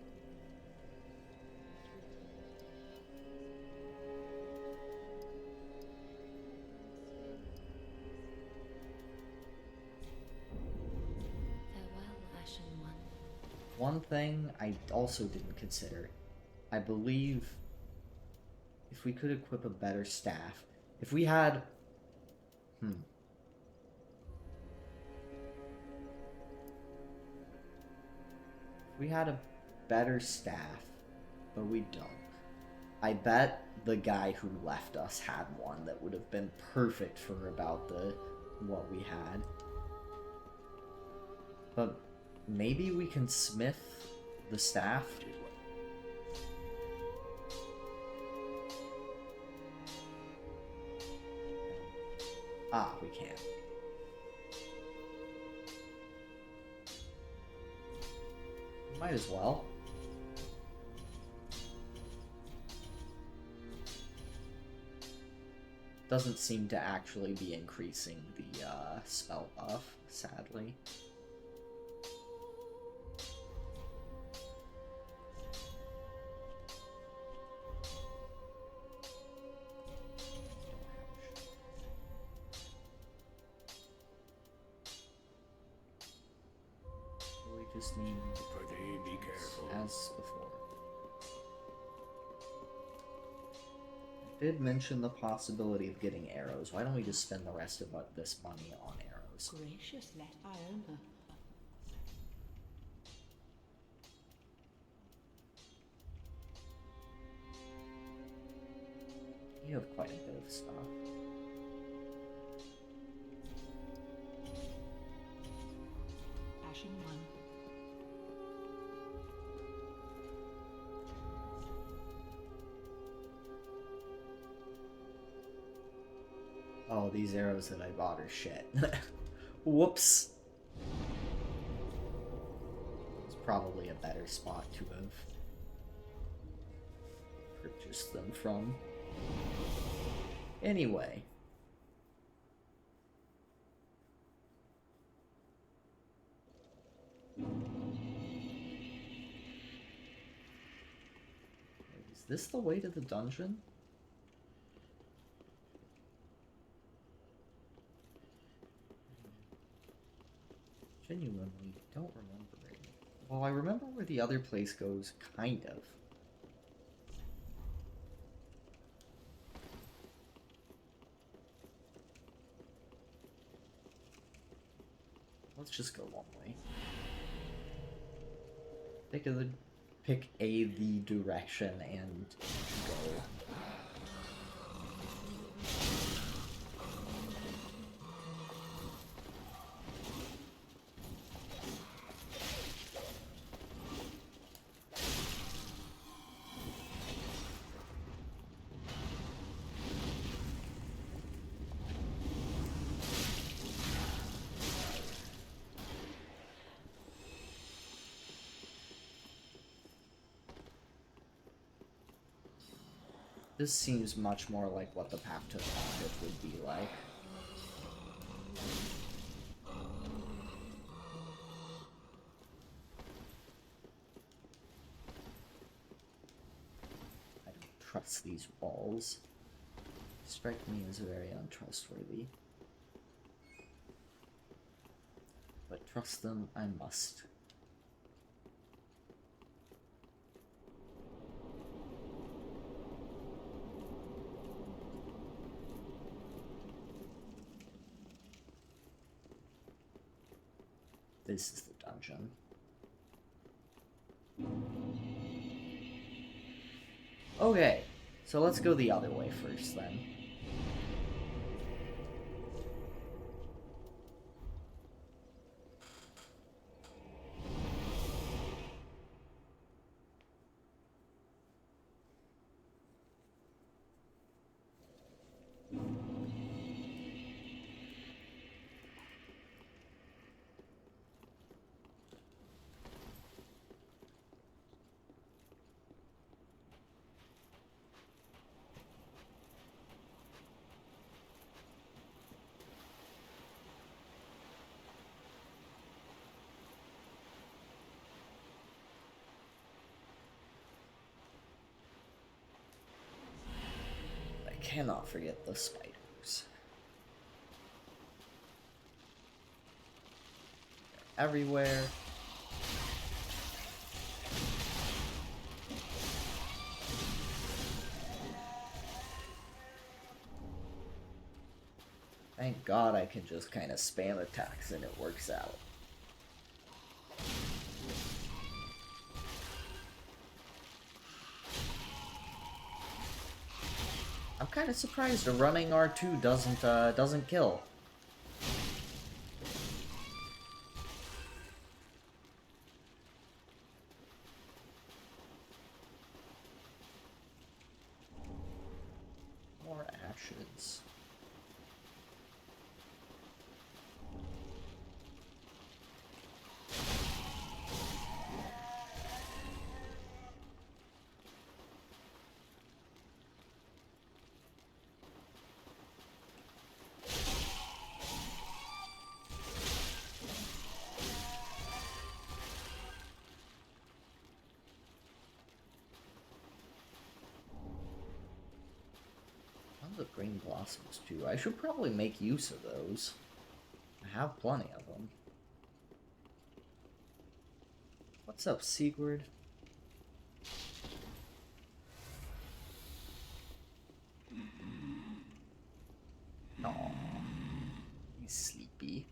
One thing I also didn't consider, I believe if we could equip a better staff, if we had, if we had a better staff, but we don't. I bet the guy who left us had one that would have been perfect for about what we had. But maybe we can smith the staff. Ah, we can. Might as well. Doesn't seem to actually be increasing the spell buff, sadly. Just need be careful. As before. I did mention the possibility of getting arrows. Why don't we just spend the rest of this money on arrows? Gracious, let Iona. You have quite a bit of stuff. Ashen one. Oh, these arrows that I bought are shit. Whoops. It's probably a better spot to have purchased them from. Anyway. Is this the way to the dungeon? Genuinely don't remember it. Well, I remember where the other place goes, kind of. Let's just go one way. Pick the direction and go. This seems much more like what the path to the market would be like. I don't trust these walls. Strike me as very untrustworthy. But trust them I must. This is the dungeon. Okay, so let's go the other way first then. I cannot forget the spiders. They're everywhere. Thank God I can just kind of spam attacks and it works out. I'm kind of surprised a running R2 doesn't kill. More ashes. The green blossoms too. I should probably make use of those. I have plenty of them. What's up, Sigurd? Aw, he's sleepy.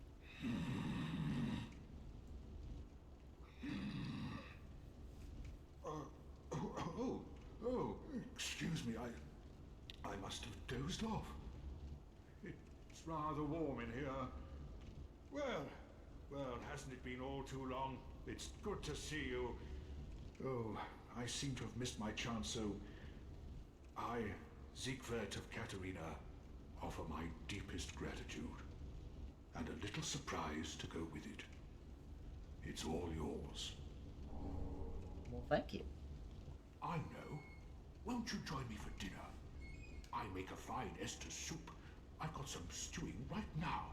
Oh, excuse me, I must have dozed off. It's rather warm in here. Well, hasn't it been all too long? It's good to see you. Oh, I seem to have missed my chance, so I, Siegwart of Katerina, offer my deepest gratitude. And a little surprise to go with it. It's all yours. Well, thank you. I know. Won't you join me for dinner? I make a fine Esther soup. I've got some stewing right now.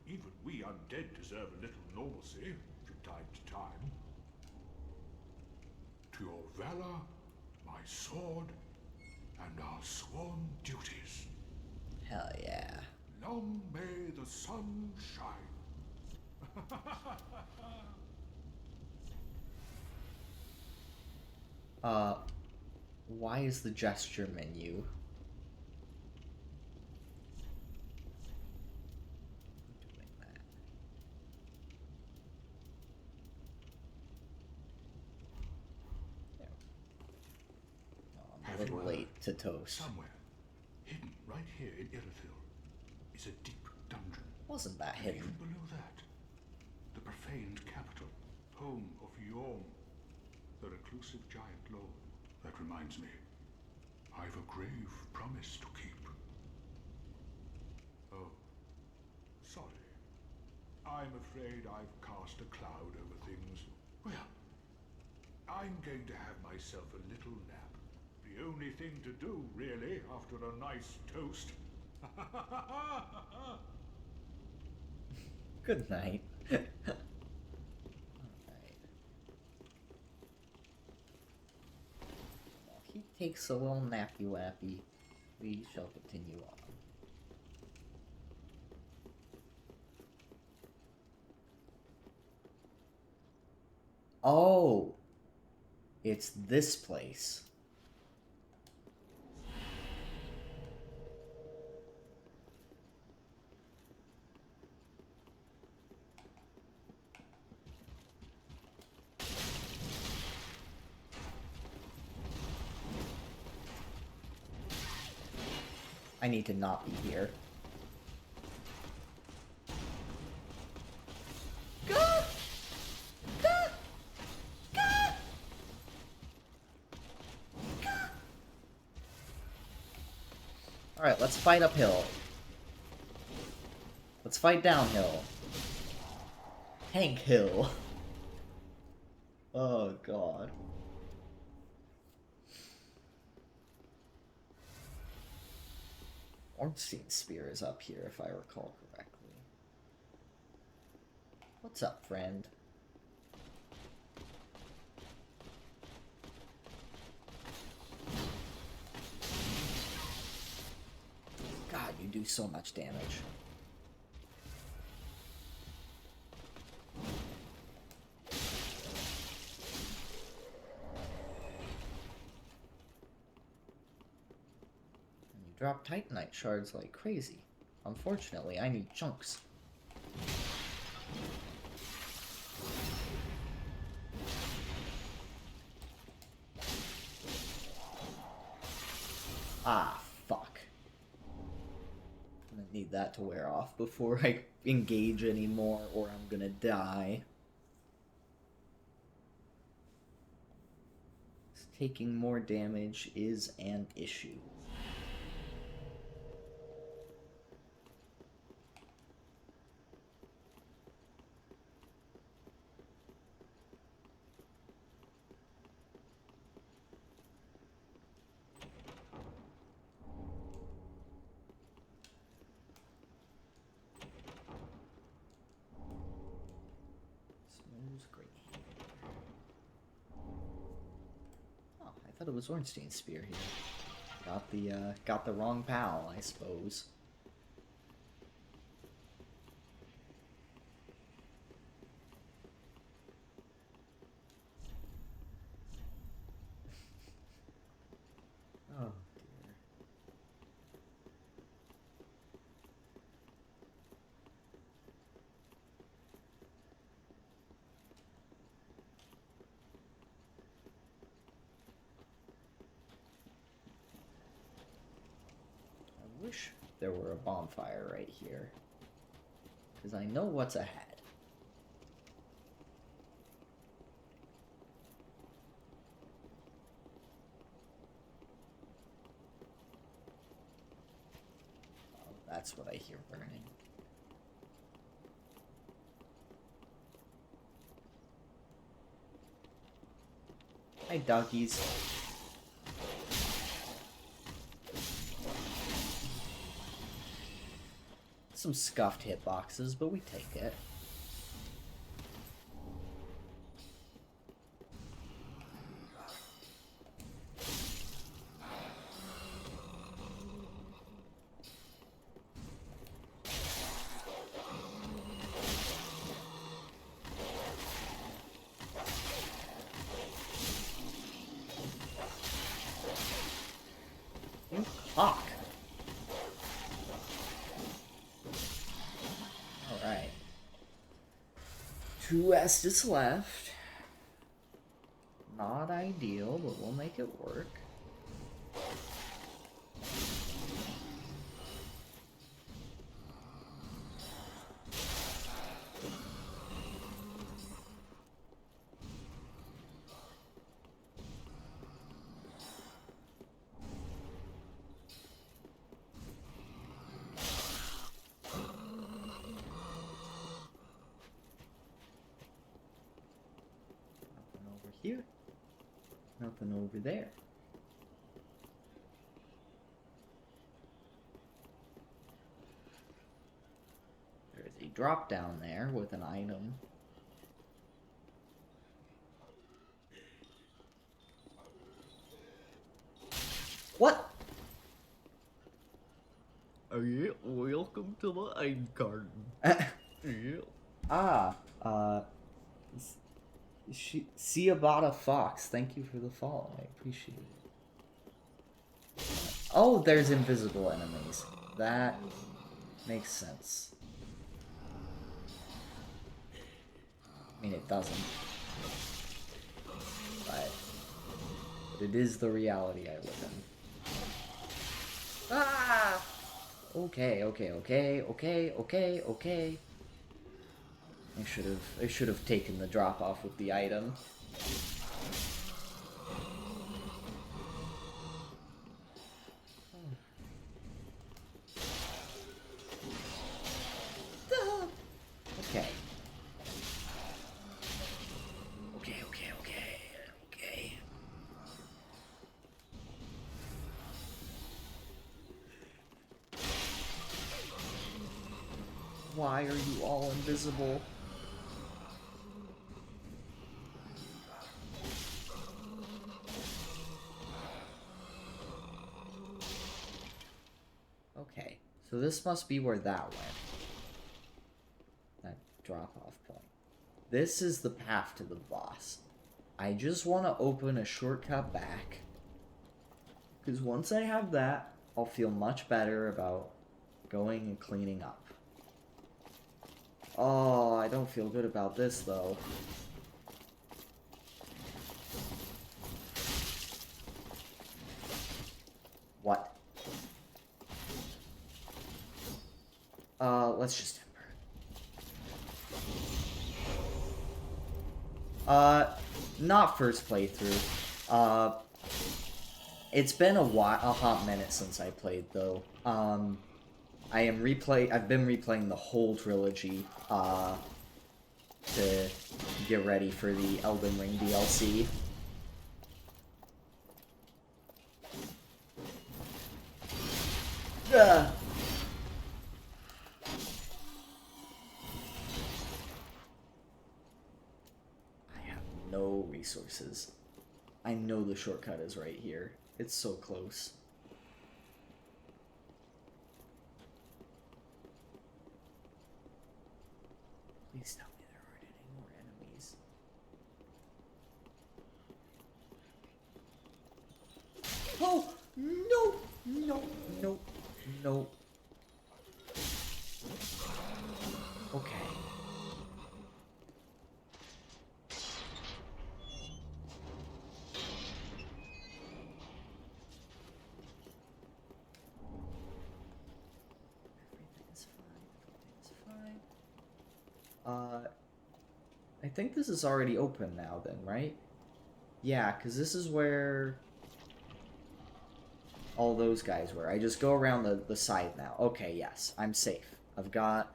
Even we undead deserve a little normalcy from time to time. To your valor, my sword, and our sworn duties. Hell yeah. Long may the sun shine. Why is the gesture menu? Doing that. There. Oh, I'm a little late to toast. Somewhere, hidden right here in Irithyll, is a deep dungeon. Wasn't that And hidden? even below that, the profaned capital, home of Yorm, the reclusive giant lord. That reminds me, I've a grave promise to keep. Oh, sorry. I'm afraid I've cast a cloud over things. Well, I'm going to have myself a little nap. The only thing to do, really, after a nice toast. Good night. Alright. Well, he takes a little nappy wappy, we shall continue on. Oh! It's this place. I need to not be here. Alright, let's fight uphill. Let's fight downhill. Hank Hill. Oh, God. Ornstein Spear is up here, if I recall correctly. What's up, friend? God, you do so much damage. Drop Titanite shards like crazy. Unfortunately, I need chunks. Ah, fuck. I'm gonna need that to wear off before I engage anymore, or I'm gonna die. Taking more damage is an issue. I thought it was Ornstein's spear here. Got the wrong pal, I suppose. Oh dear. I wish there were a bonfire right here, because I know what's ahead. Oh, that's what I hear burning. Hi, doggies. Some scuffed hitboxes, but we take it. You cock. Alright. 2 Estus left. Not ideal, but we'll make it work. Here. Nothing over there. There's a drop down there with an item. Yeah, welcome to the egg garden. Yeah. Ah, Ciabatta Fox, thank you for the follow. I appreciate it. Oh, there's invisible enemies. That makes sense. I mean, it doesn't. But it is the reality I live in. Ah! Okay. I should have taken the drop off with the item. Okay. Okay. Why are you all invisible? Okay, so this must be where that went. That drop-off point. This is the path to the boss. I just want to open a shortcut back. Because once I have that, I'll feel much better about going and cleaning up. Oh, I don't feel good about this, though. What? Let's just Ember. Not first playthrough. It's been a hot minute since I played, though. I've been replaying the whole trilogy, to get ready for the Elden Ring DLC. Ugh. I have no resources. I know the shortcut is right here. It's so close. Please tell me there aren't any more enemies. Oh! No! No. Okay. Everything's fine. I think this is already open now then, right? Yeah, because this is where all those guys were. I just go around the side now. Okay, yes, I'm safe. I've got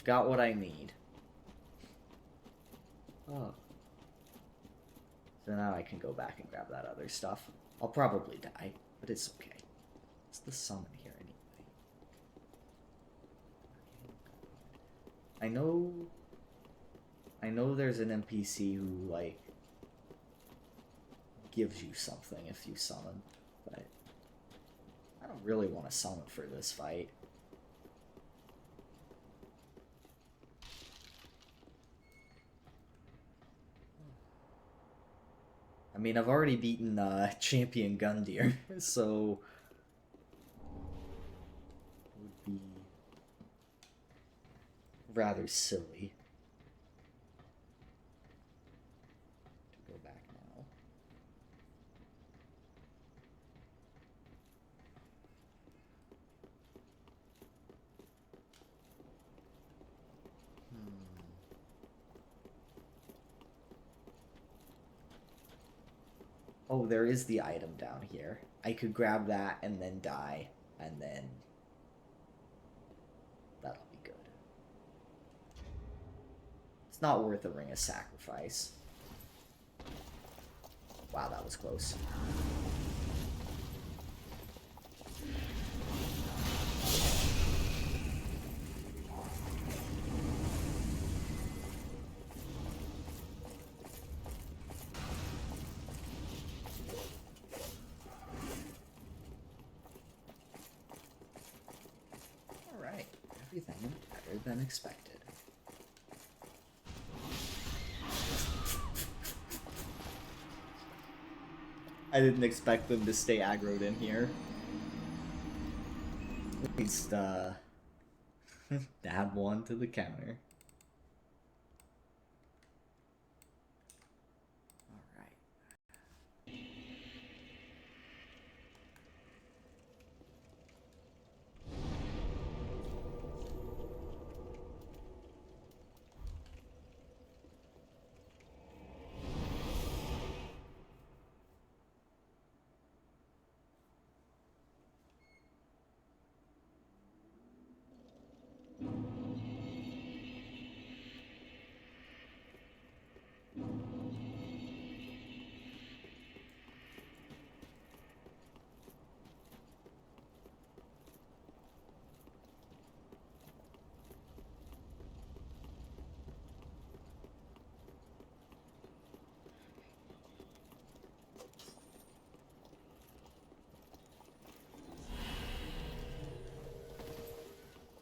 what I need. Oh. So now I can go back and grab that other stuff. I'll probably die, but it's okay. What's the summon here anyway? I know there's an NPC who, like, gives you something if you summon, but I don't really want to summon for this fight. I mean, I've already beaten Champion Gundyr, so it would be rather silly to go back now. Oh, there is the item down here. I could grab that and then die, and then that'll be good. It's not worth a Ring of Sacrifice. Wow, that was close. everything better than expected. I didn't expect them to stay aggroed in here. At least, add one to the counter. Alright.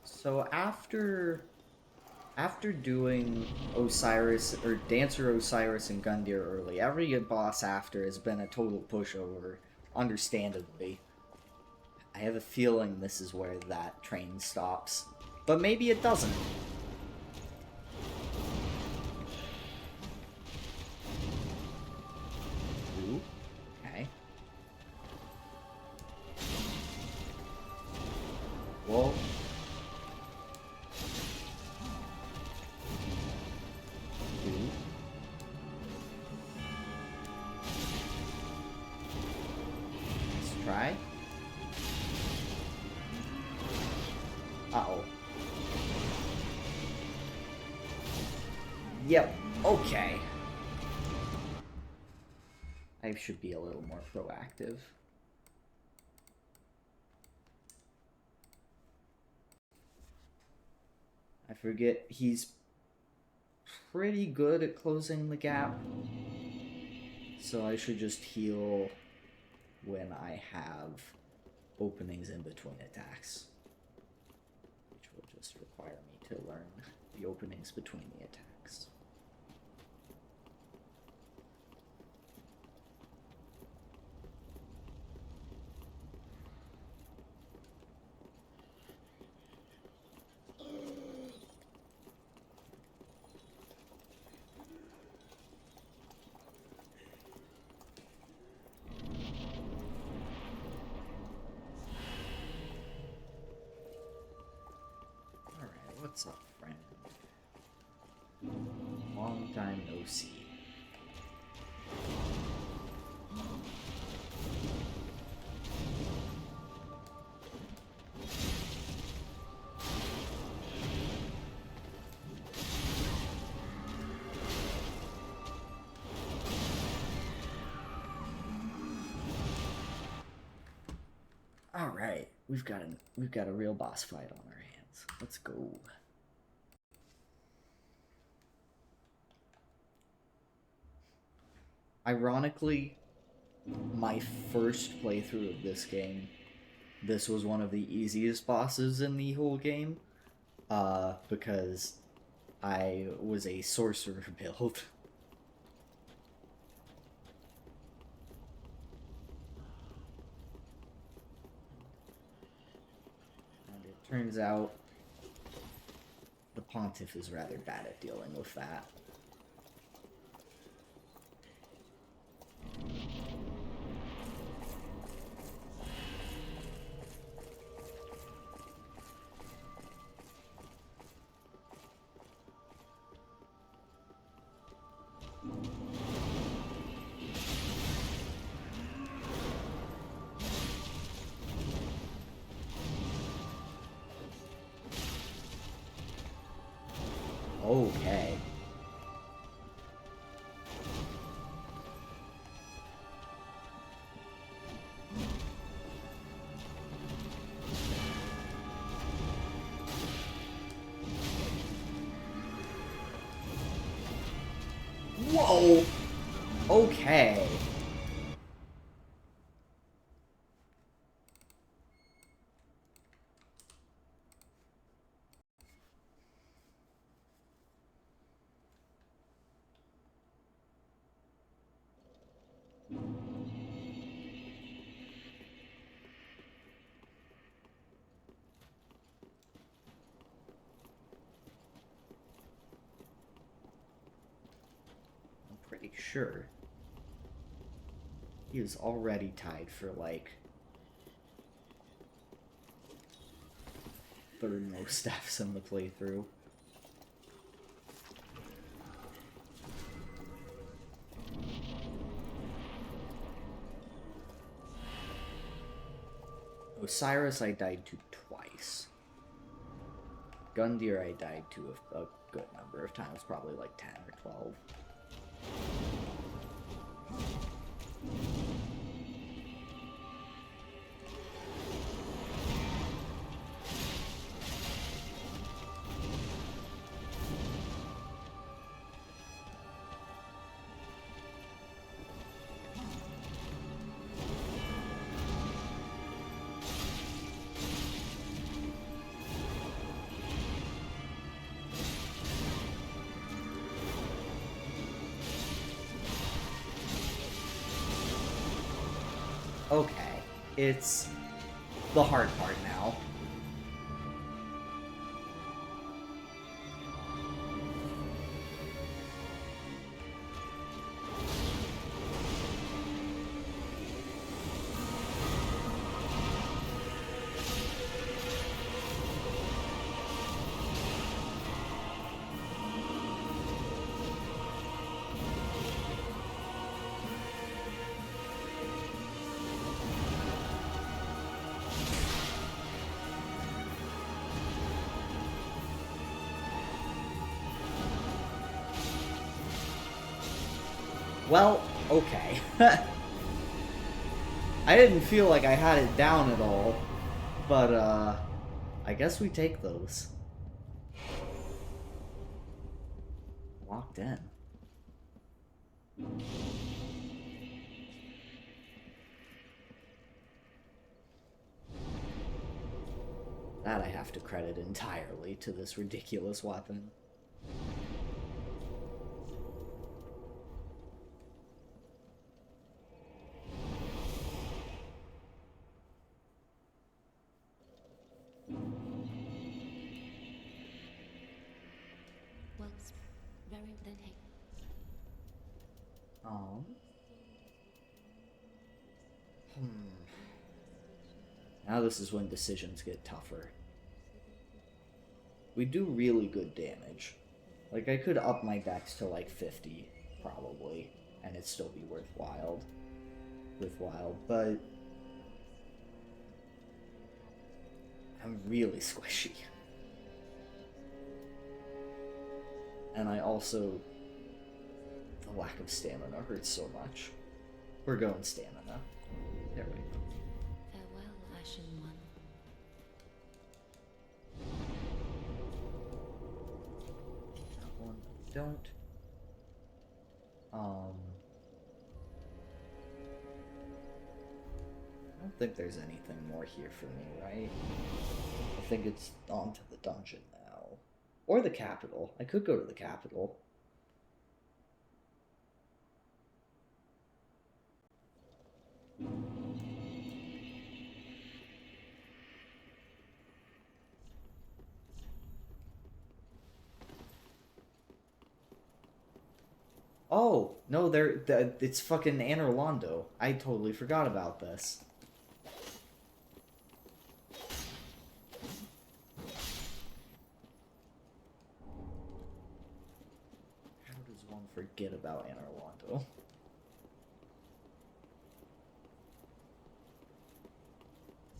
So after doing Osiris or Dancer Osiris and Gundyr early, every boss after has been a total pushover, understandably. I have a feeling this is where that train stops, but maybe it doesn't. Ooh, okay. Whoa. Try. Uh-oh. Yep, okay. I should be a little more proactive. I forget he's pretty good at closing the gap. So I should just heal when I have openings in between attacks, which will just require me to learn the openings between the attacks. What's up, friend? Long time no see. All right, we've got a real boss fight on our hands. Let's go. Ironically, my first playthrough of this game, this was one of the easiest bosses in the whole game, because I was a sorcerer build. And it turns out the Pontiff is rather bad at dealing with that. Okay. Whoa! Okay. sure. He is already tied for, like, third most deaths in the playthrough. Osiris I died to twice. Gundyr I died to a good number of times, probably like 10 or 12. Okay, it's the hard part now. Well, okay. I didn't feel like I had it down at all, but, I guess we take those. Locked in. That I have to credit entirely to this ridiculous weapon. Works very then take. Now this is when decisions get tougher. We do really good damage. Like, I could up my dex to like 50, probably, and it'd still be worthwhile, but I'm really squishy. And I also, the lack of stamina hurts so much. We're going stamina. There we go. Farewell, Ashen One. That one don't. I don't think there's anything more here for me, right? I think it's on to the dungeon now. Or the capital. I could go to the capital. Oh, no, it's fucking Anor Londo. I totally forgot about this. How does one forget about Anor Londo?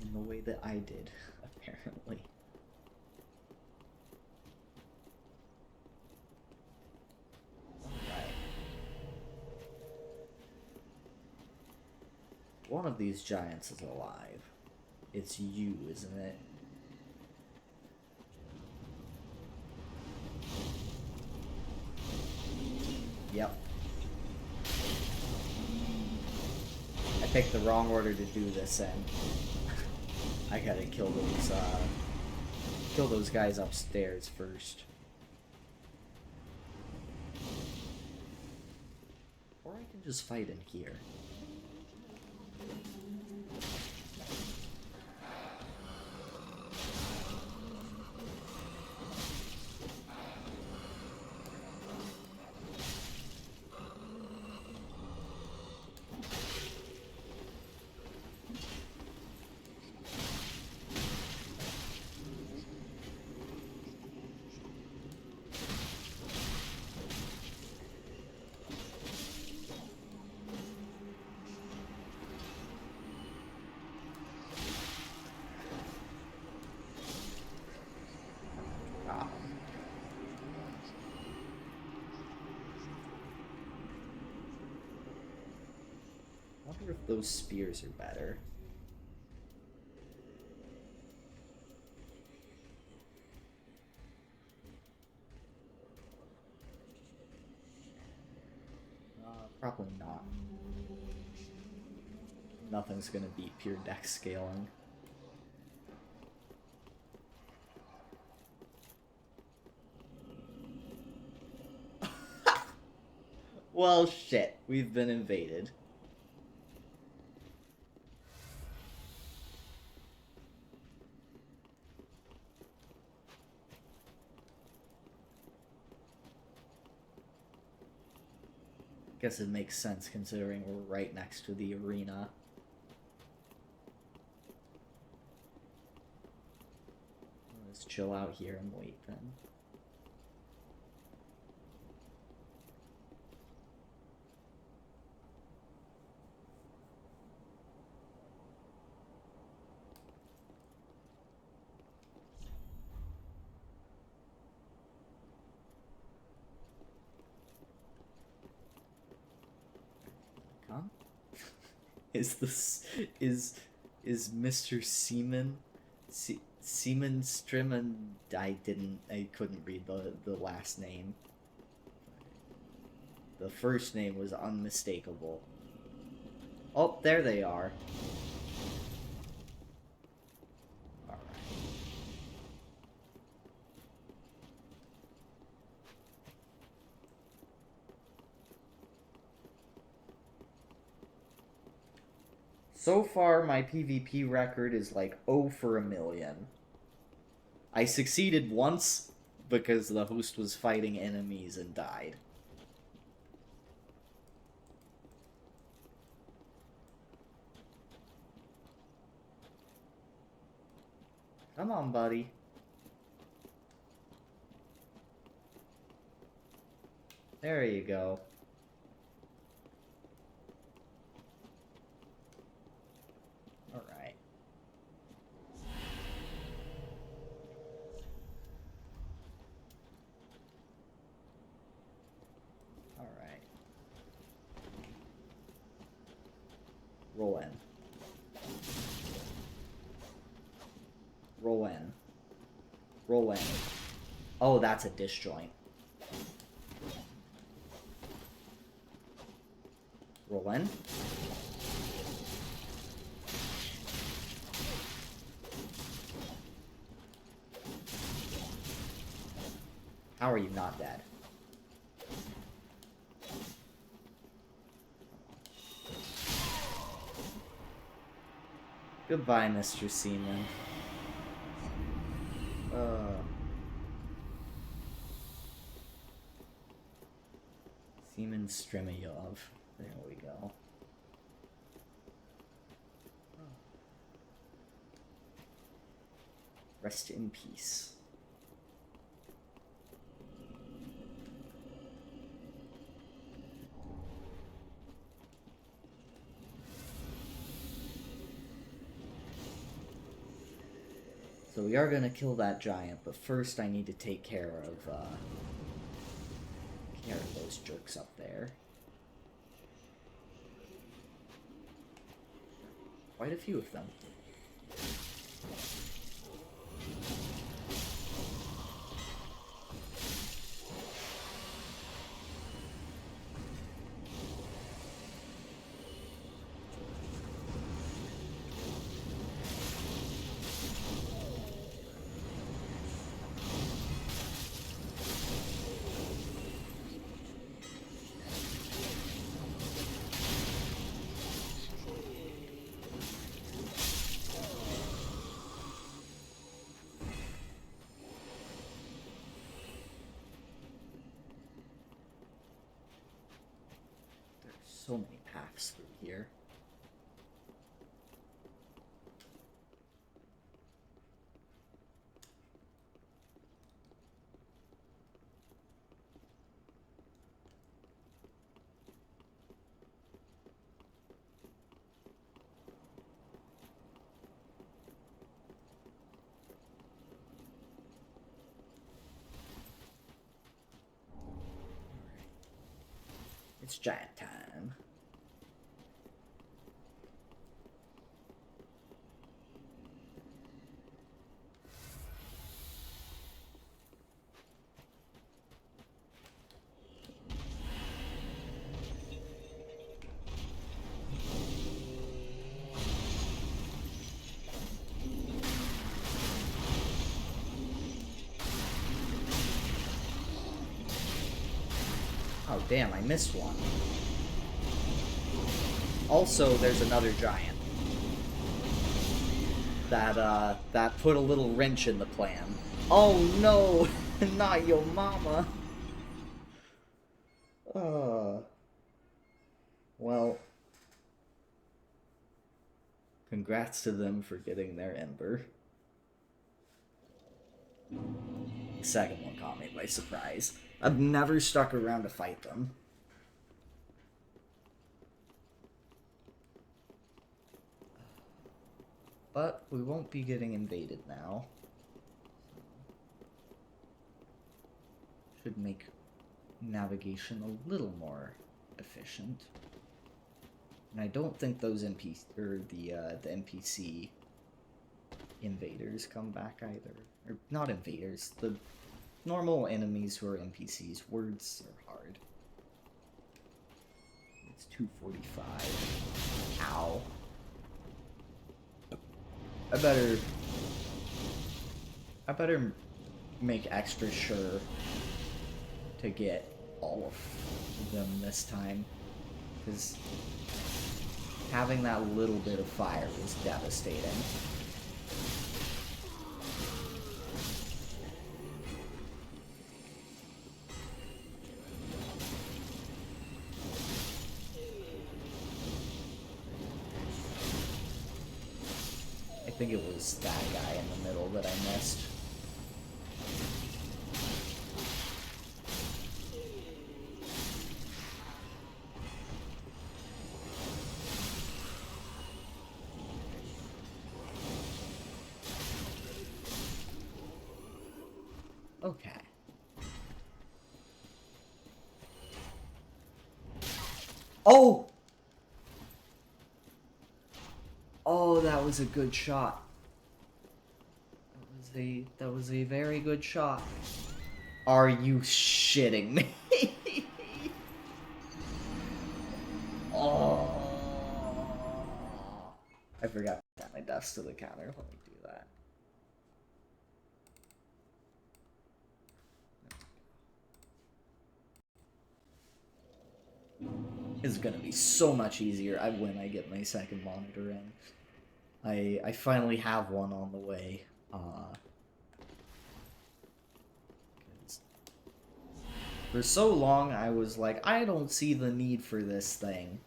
In the way that I did, apparently. One of these giants is alive. It's you, isn't it? Yep. I picked the wrong order to do this in. I gotta kill those guys upstairs first. Or I can just fight in here. wonder if those spears are better. Probably not. Nothing's gonna beat pure dex scaling. Well, shit. We've been invaded. Guess it makes sense considering we're right next to the arena. Let's chill out here and wait then. Come? is Mr. Seaman Strimman? I couldn't read the last name. The first name was unmistakable. Oh, there they are. Alright. So far, my PvP record is like 0 for a million. I succeeded once because the host was fighting enemies and died. Come on, buddy. There you go. Alright. Alright. Roll in. Roll in. Roll in. Oh, that's a disjoint. Roll in. How are you not dead? Goodbye, Mr. Seaman. Seaman Stremayov. There we go. Rest in peace. So we are gonna kill that giant, but first I need to take care of those jerks up there. Quite a few of them. So many paths through here. It's giant time. Oh, damn, I missed one. Also, there's another giant. That put a little wrench in the plan. Oh no! Not your mama! Well... Congrats to them for getting their ember. The second one caught me by surprise. I've never stuck around to fight them. But we won't be getting invaded now. Should make navigation a little more efficient. And I don't think those the NPC invaders come back either. Or not invaders, the normal enemies who are NPCs. Words are hard. It's 245. Ow. I better make extra sure to get all of them this time, because having that little bit of fire was devastating. I think it was that guy in the middle that I missed. Okay. Oh! Oh, that was a good shot. That was a very good shot. Are you shitting me? Oh. I forgot to add my desk to the counter. Let me do that. This is gonna be so much easier when I get my second monitor in. I finally have one on the way. For so long, I was like, I don't see the need for this thing.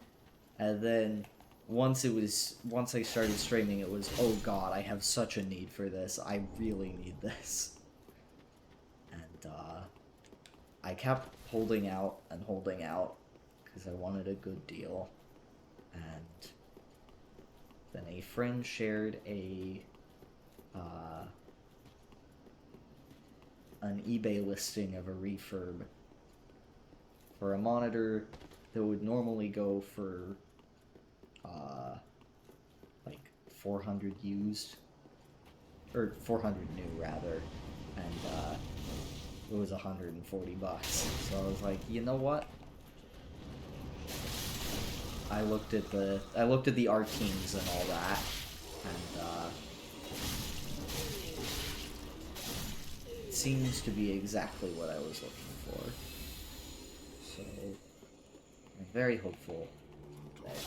And then, once I started streaming, it was, oh god, I have such a need for this. I really need this. And, I kept holding out, because I wanted a good deal. And then a friend shared an eBay listing of a refurb for a monitor that would normally go for like 400 used, or 400 new rather, and it was $140. So I was like, you know what? I looked at the art teams and all that, and it seems to be exactly what I was looking for. So I'm very hopeful that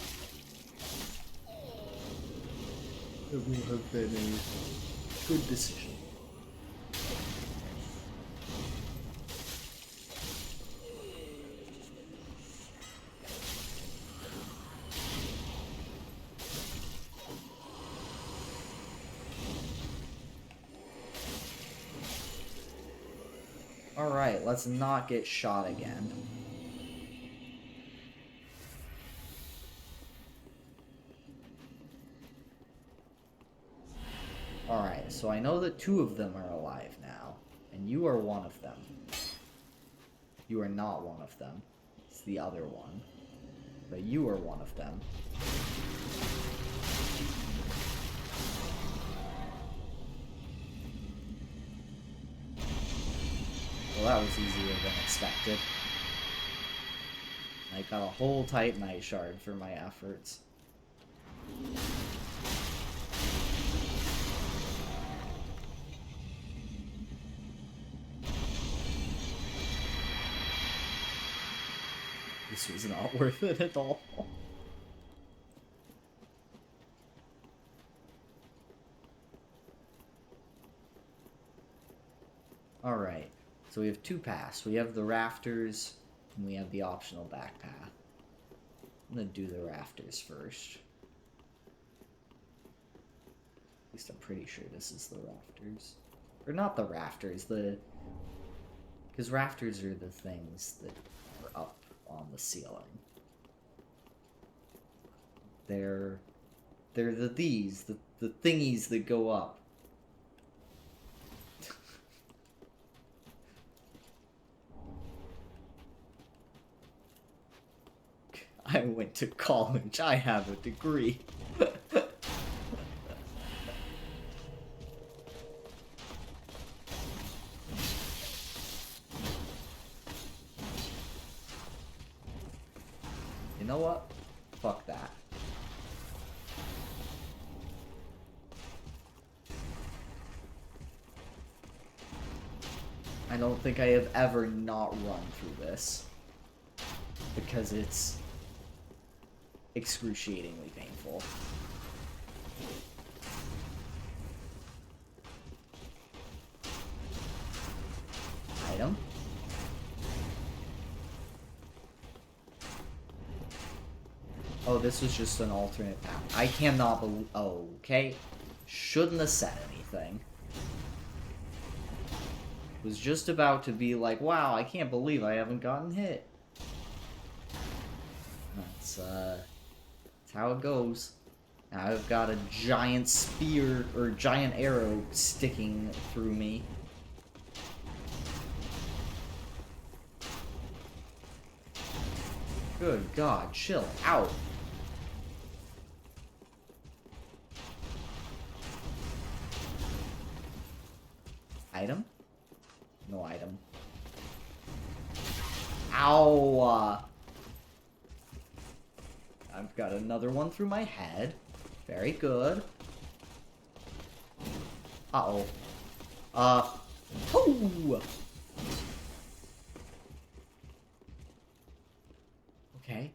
it will have been a good decision. Alright, let's not get shot again. Alright, so I know that 2 of them are alive now, and you are one of them. You are not one of them. It's the other one. But you are one of them. Well, that was easier than expected. I got a whole Titanite shard for my efforts. This was not worth it at all. Alright, so we have two paths. We have the rafters, and we have the optional back path. I'm gonna do the rafters first. At least I'm pretty sure this is the rafters. Or not the rafters, because rafters are the things that are up on the ceiling. They're the thingies that go up. I went to college. I have a degree. You know what? Fuck that. I don't think I have ever not run through this. Because it's excruciatingly painful. Item. Oh, this was just an alternate path. I cannot believe... Oh, okay. Shouldn't have said anything. Was just about to be like, wow, I can't believe I haven't gotten hit. That's how it goes. Now I've got a giant spear, or giant arrow, sticking through me. Good God, chill out. Item? No item. Ow! I've got another one through my head. Very good. Uh-oh. Oh! Okay.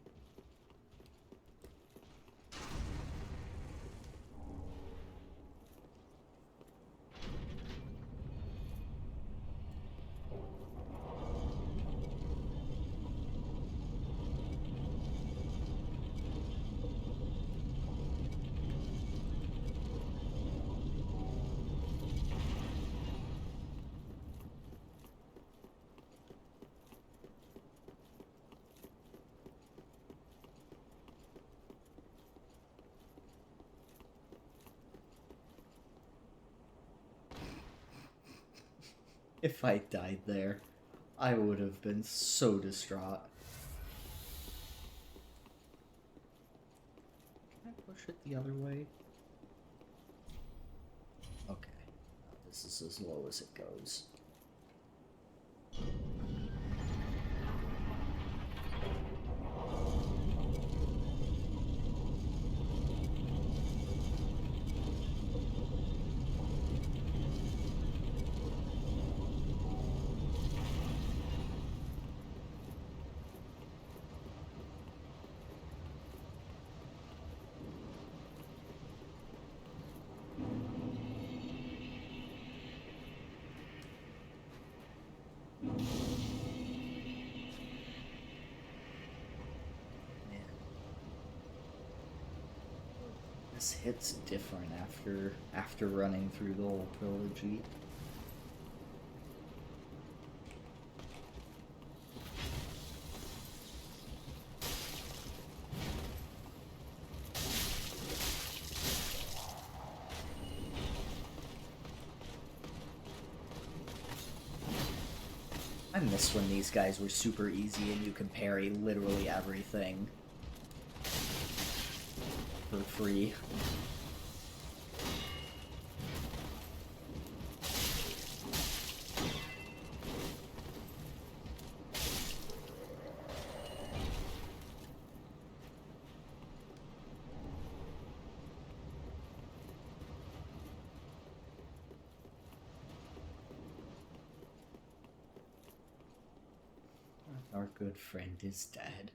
If I died there, I would have been so distraught. Can I push it the other way? Okay. This is as low as it goes. This hits different after running through the whole trilogy. I miss when these guys were super easy and you could parry literally everything for free. Our good friend is dead.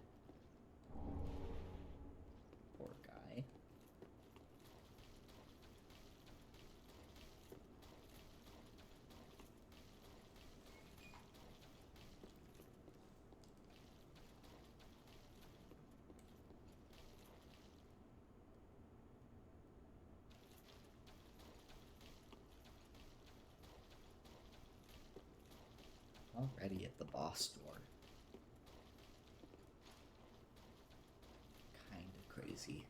Already at the boss door. Kinda crazy.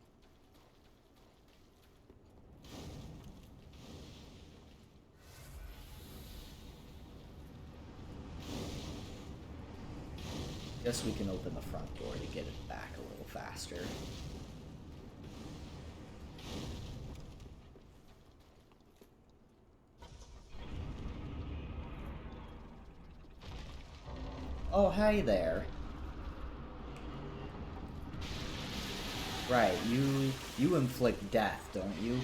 Guess we can open the front door to get it back a little faster. Oh, hi there. Right, you inflict death, don't you?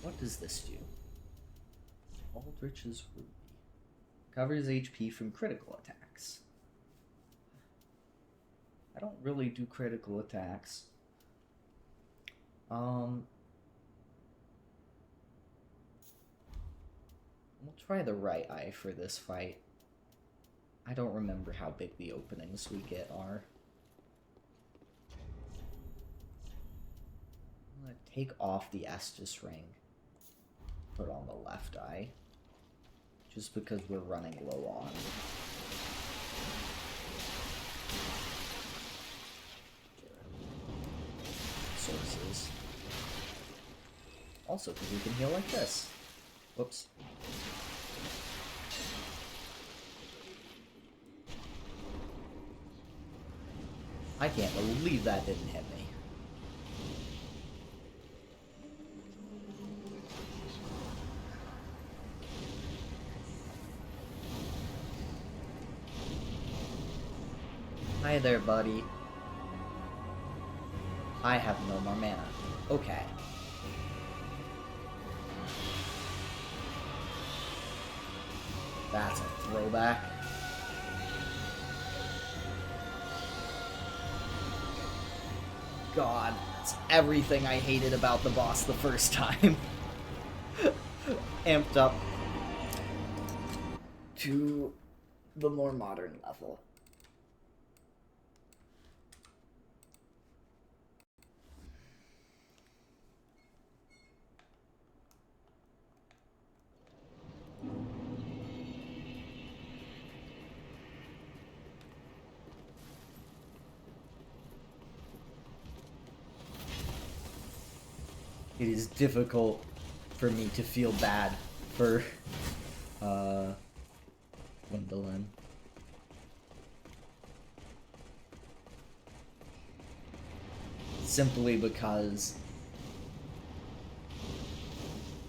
What does this do? Aldrich's Ruby. Covers HP from critical attacks. I don't really do critical attacks. We'll try the right eye for this fight. I don't remember how big the openings we get are. I'm gonna take off the Estus ring. Put on the left eye. Just because we're running low on sources. Also, because we can heal like this. Whoops. I can't believe that didn't hit me. Hi there, buddy. I have no more mana. Okay. That's a throwback. God, it's everything I hated about the boss the first time. Amped up to the more modern level. It is difficult for me to feel bad for, Gwendolyn. Simply because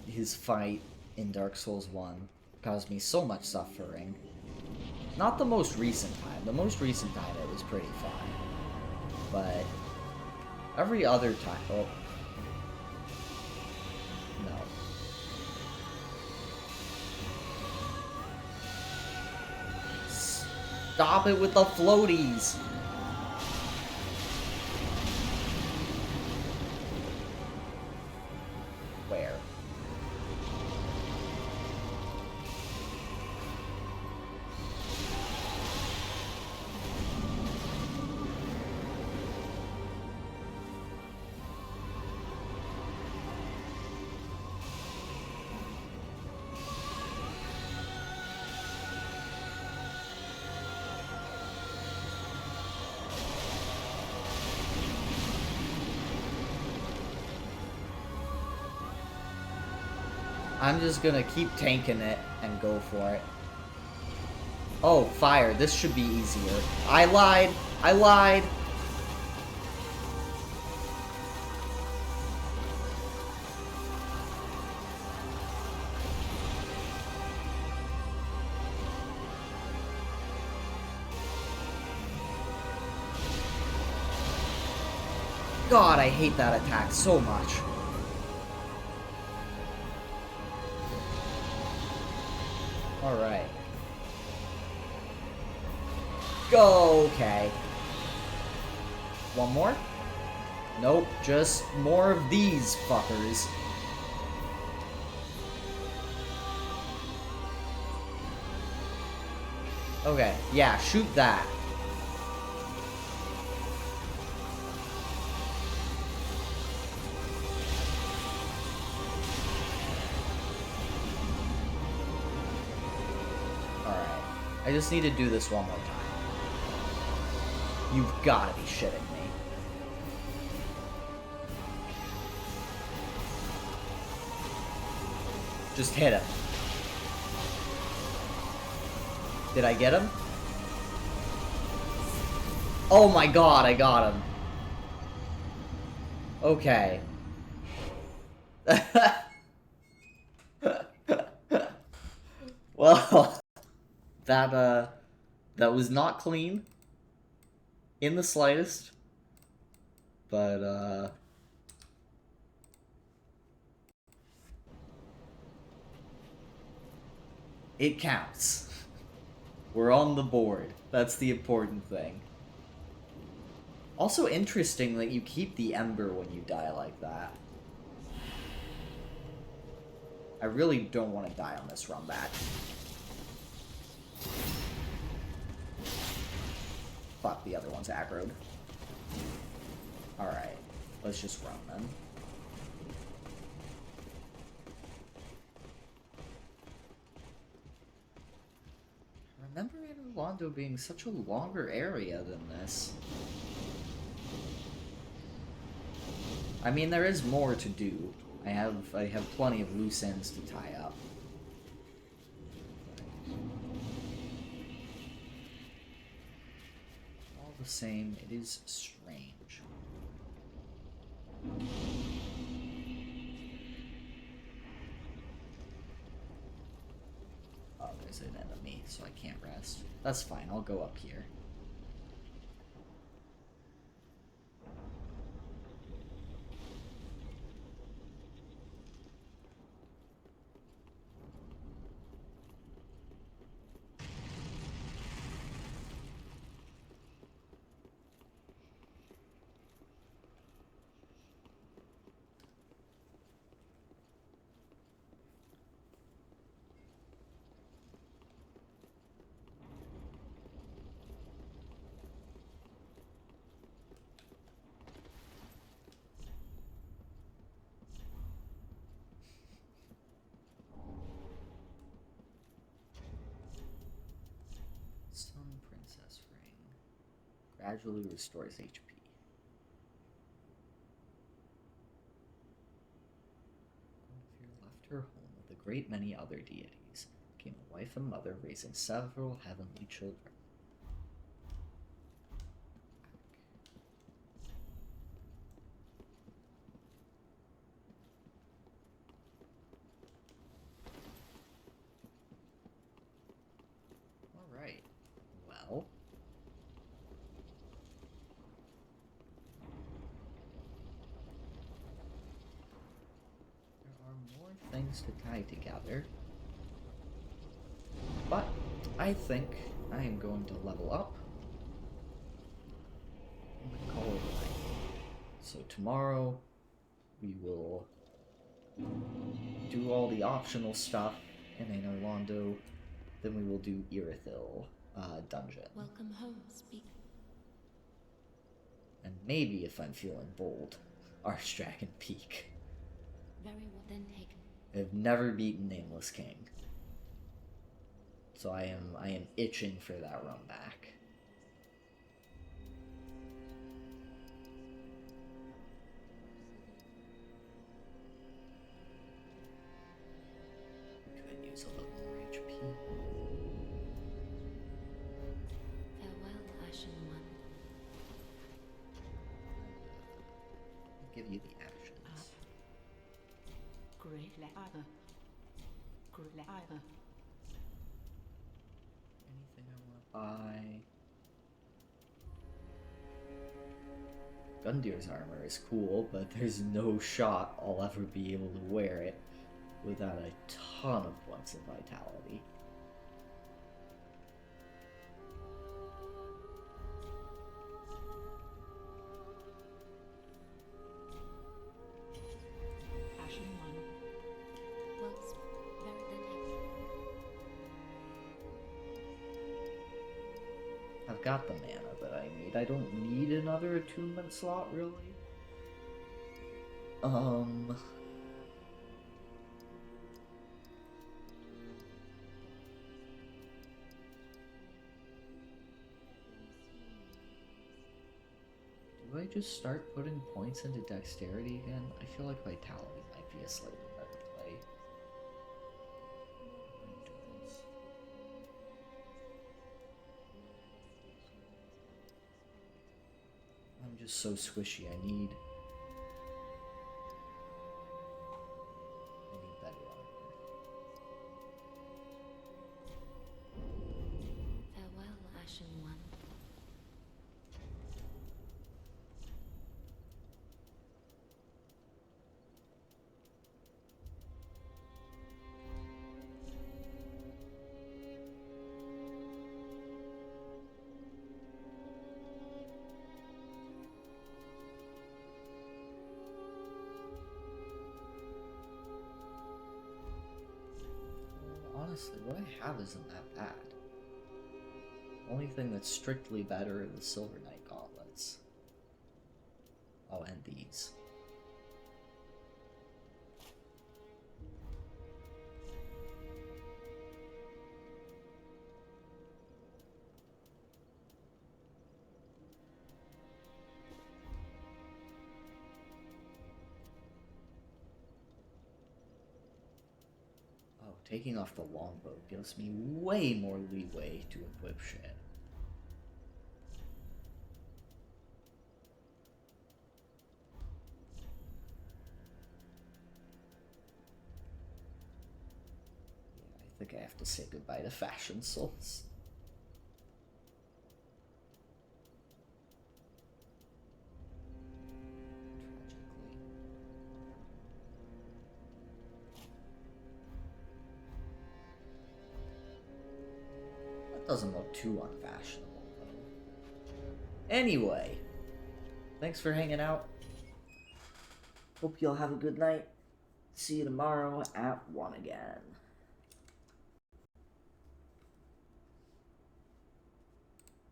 his fight in Dark Souls 1 caused me so much suffering. Not the most recent time. The most recent time it was pretty fun. But every other time... Oh. No. Stop it with the floaties! Where? I'm just gonna keep tanking it and go for it. Oh, fire. This should be easier. I lied. I lied. God, I hate that attack so much. Alright. Go, okay. One more? Nope, just more of these fuckers. Okay, yeah, shoot that. Alright. I just need to do this one more time. You've gotta be shitting me. Just hit him. Did I get him? Oh my god, I got him. Okay. Well, that was not clean in the slightest, but it counts. We're on the board. That's the important thing. Also interesting that you keep the ember when you die like that. I really don't want to die on this run back. Fuck, the other one's aggroed. Alright, let's just run then. I remember Orlando being such a longer area than this. I mean, there is more to do. I have plenty of loose ends to tie up. All the same, it is strange. Oh, there's an enemy, so I can't rest. That's fine, I'll go up here. Stone Princess Ring. Gradually restores HP. Guinevere left her home with a great many other deities, became a wife and mother, raising several heavenly children. Alright. Well. There are more things to tie together. But I think I am going to level up and call it a night. So tomorrow we will do all the optional stuff in Anor Londo. Then we will do Irithyll dungeon. Welcome home, speak. And maybe, if I'm feeling bold, Archdragon Peak. Very well then taken. I've never beaten Nameless King. So I am itching for that run back. Could use a little more HP. Farewell, Ashen One. I'll give you the actions. Great letter. Great letter. Anything I want to buy? Gundir's armor is cool, but there's no shot I'll ever be able to wear it without a ton of points of vitality. Ashen One. Well, very then taken. got the mana that I need. I don't need another attunement slot, really. Do I just start putting points into dexterity again? I feel like vitality might be a slightly better play. Endurance. I'm just so squishy. I need better armor. Farewell, Ashen One. Honestly, what I have isn't that bad. The only thing that's strictly better are the Silver Knight gauntlets. Oh, and these. Oh, taking off the longbow gives me way more leeway to equip shit. Yeah, I think I have to say goodbye to Fashion Souls. Tragically. That doesn't look too unfashionable, though. Anyway, thanks for hanging out. Hope you'll have a good night. See you tomorrow at 1 again.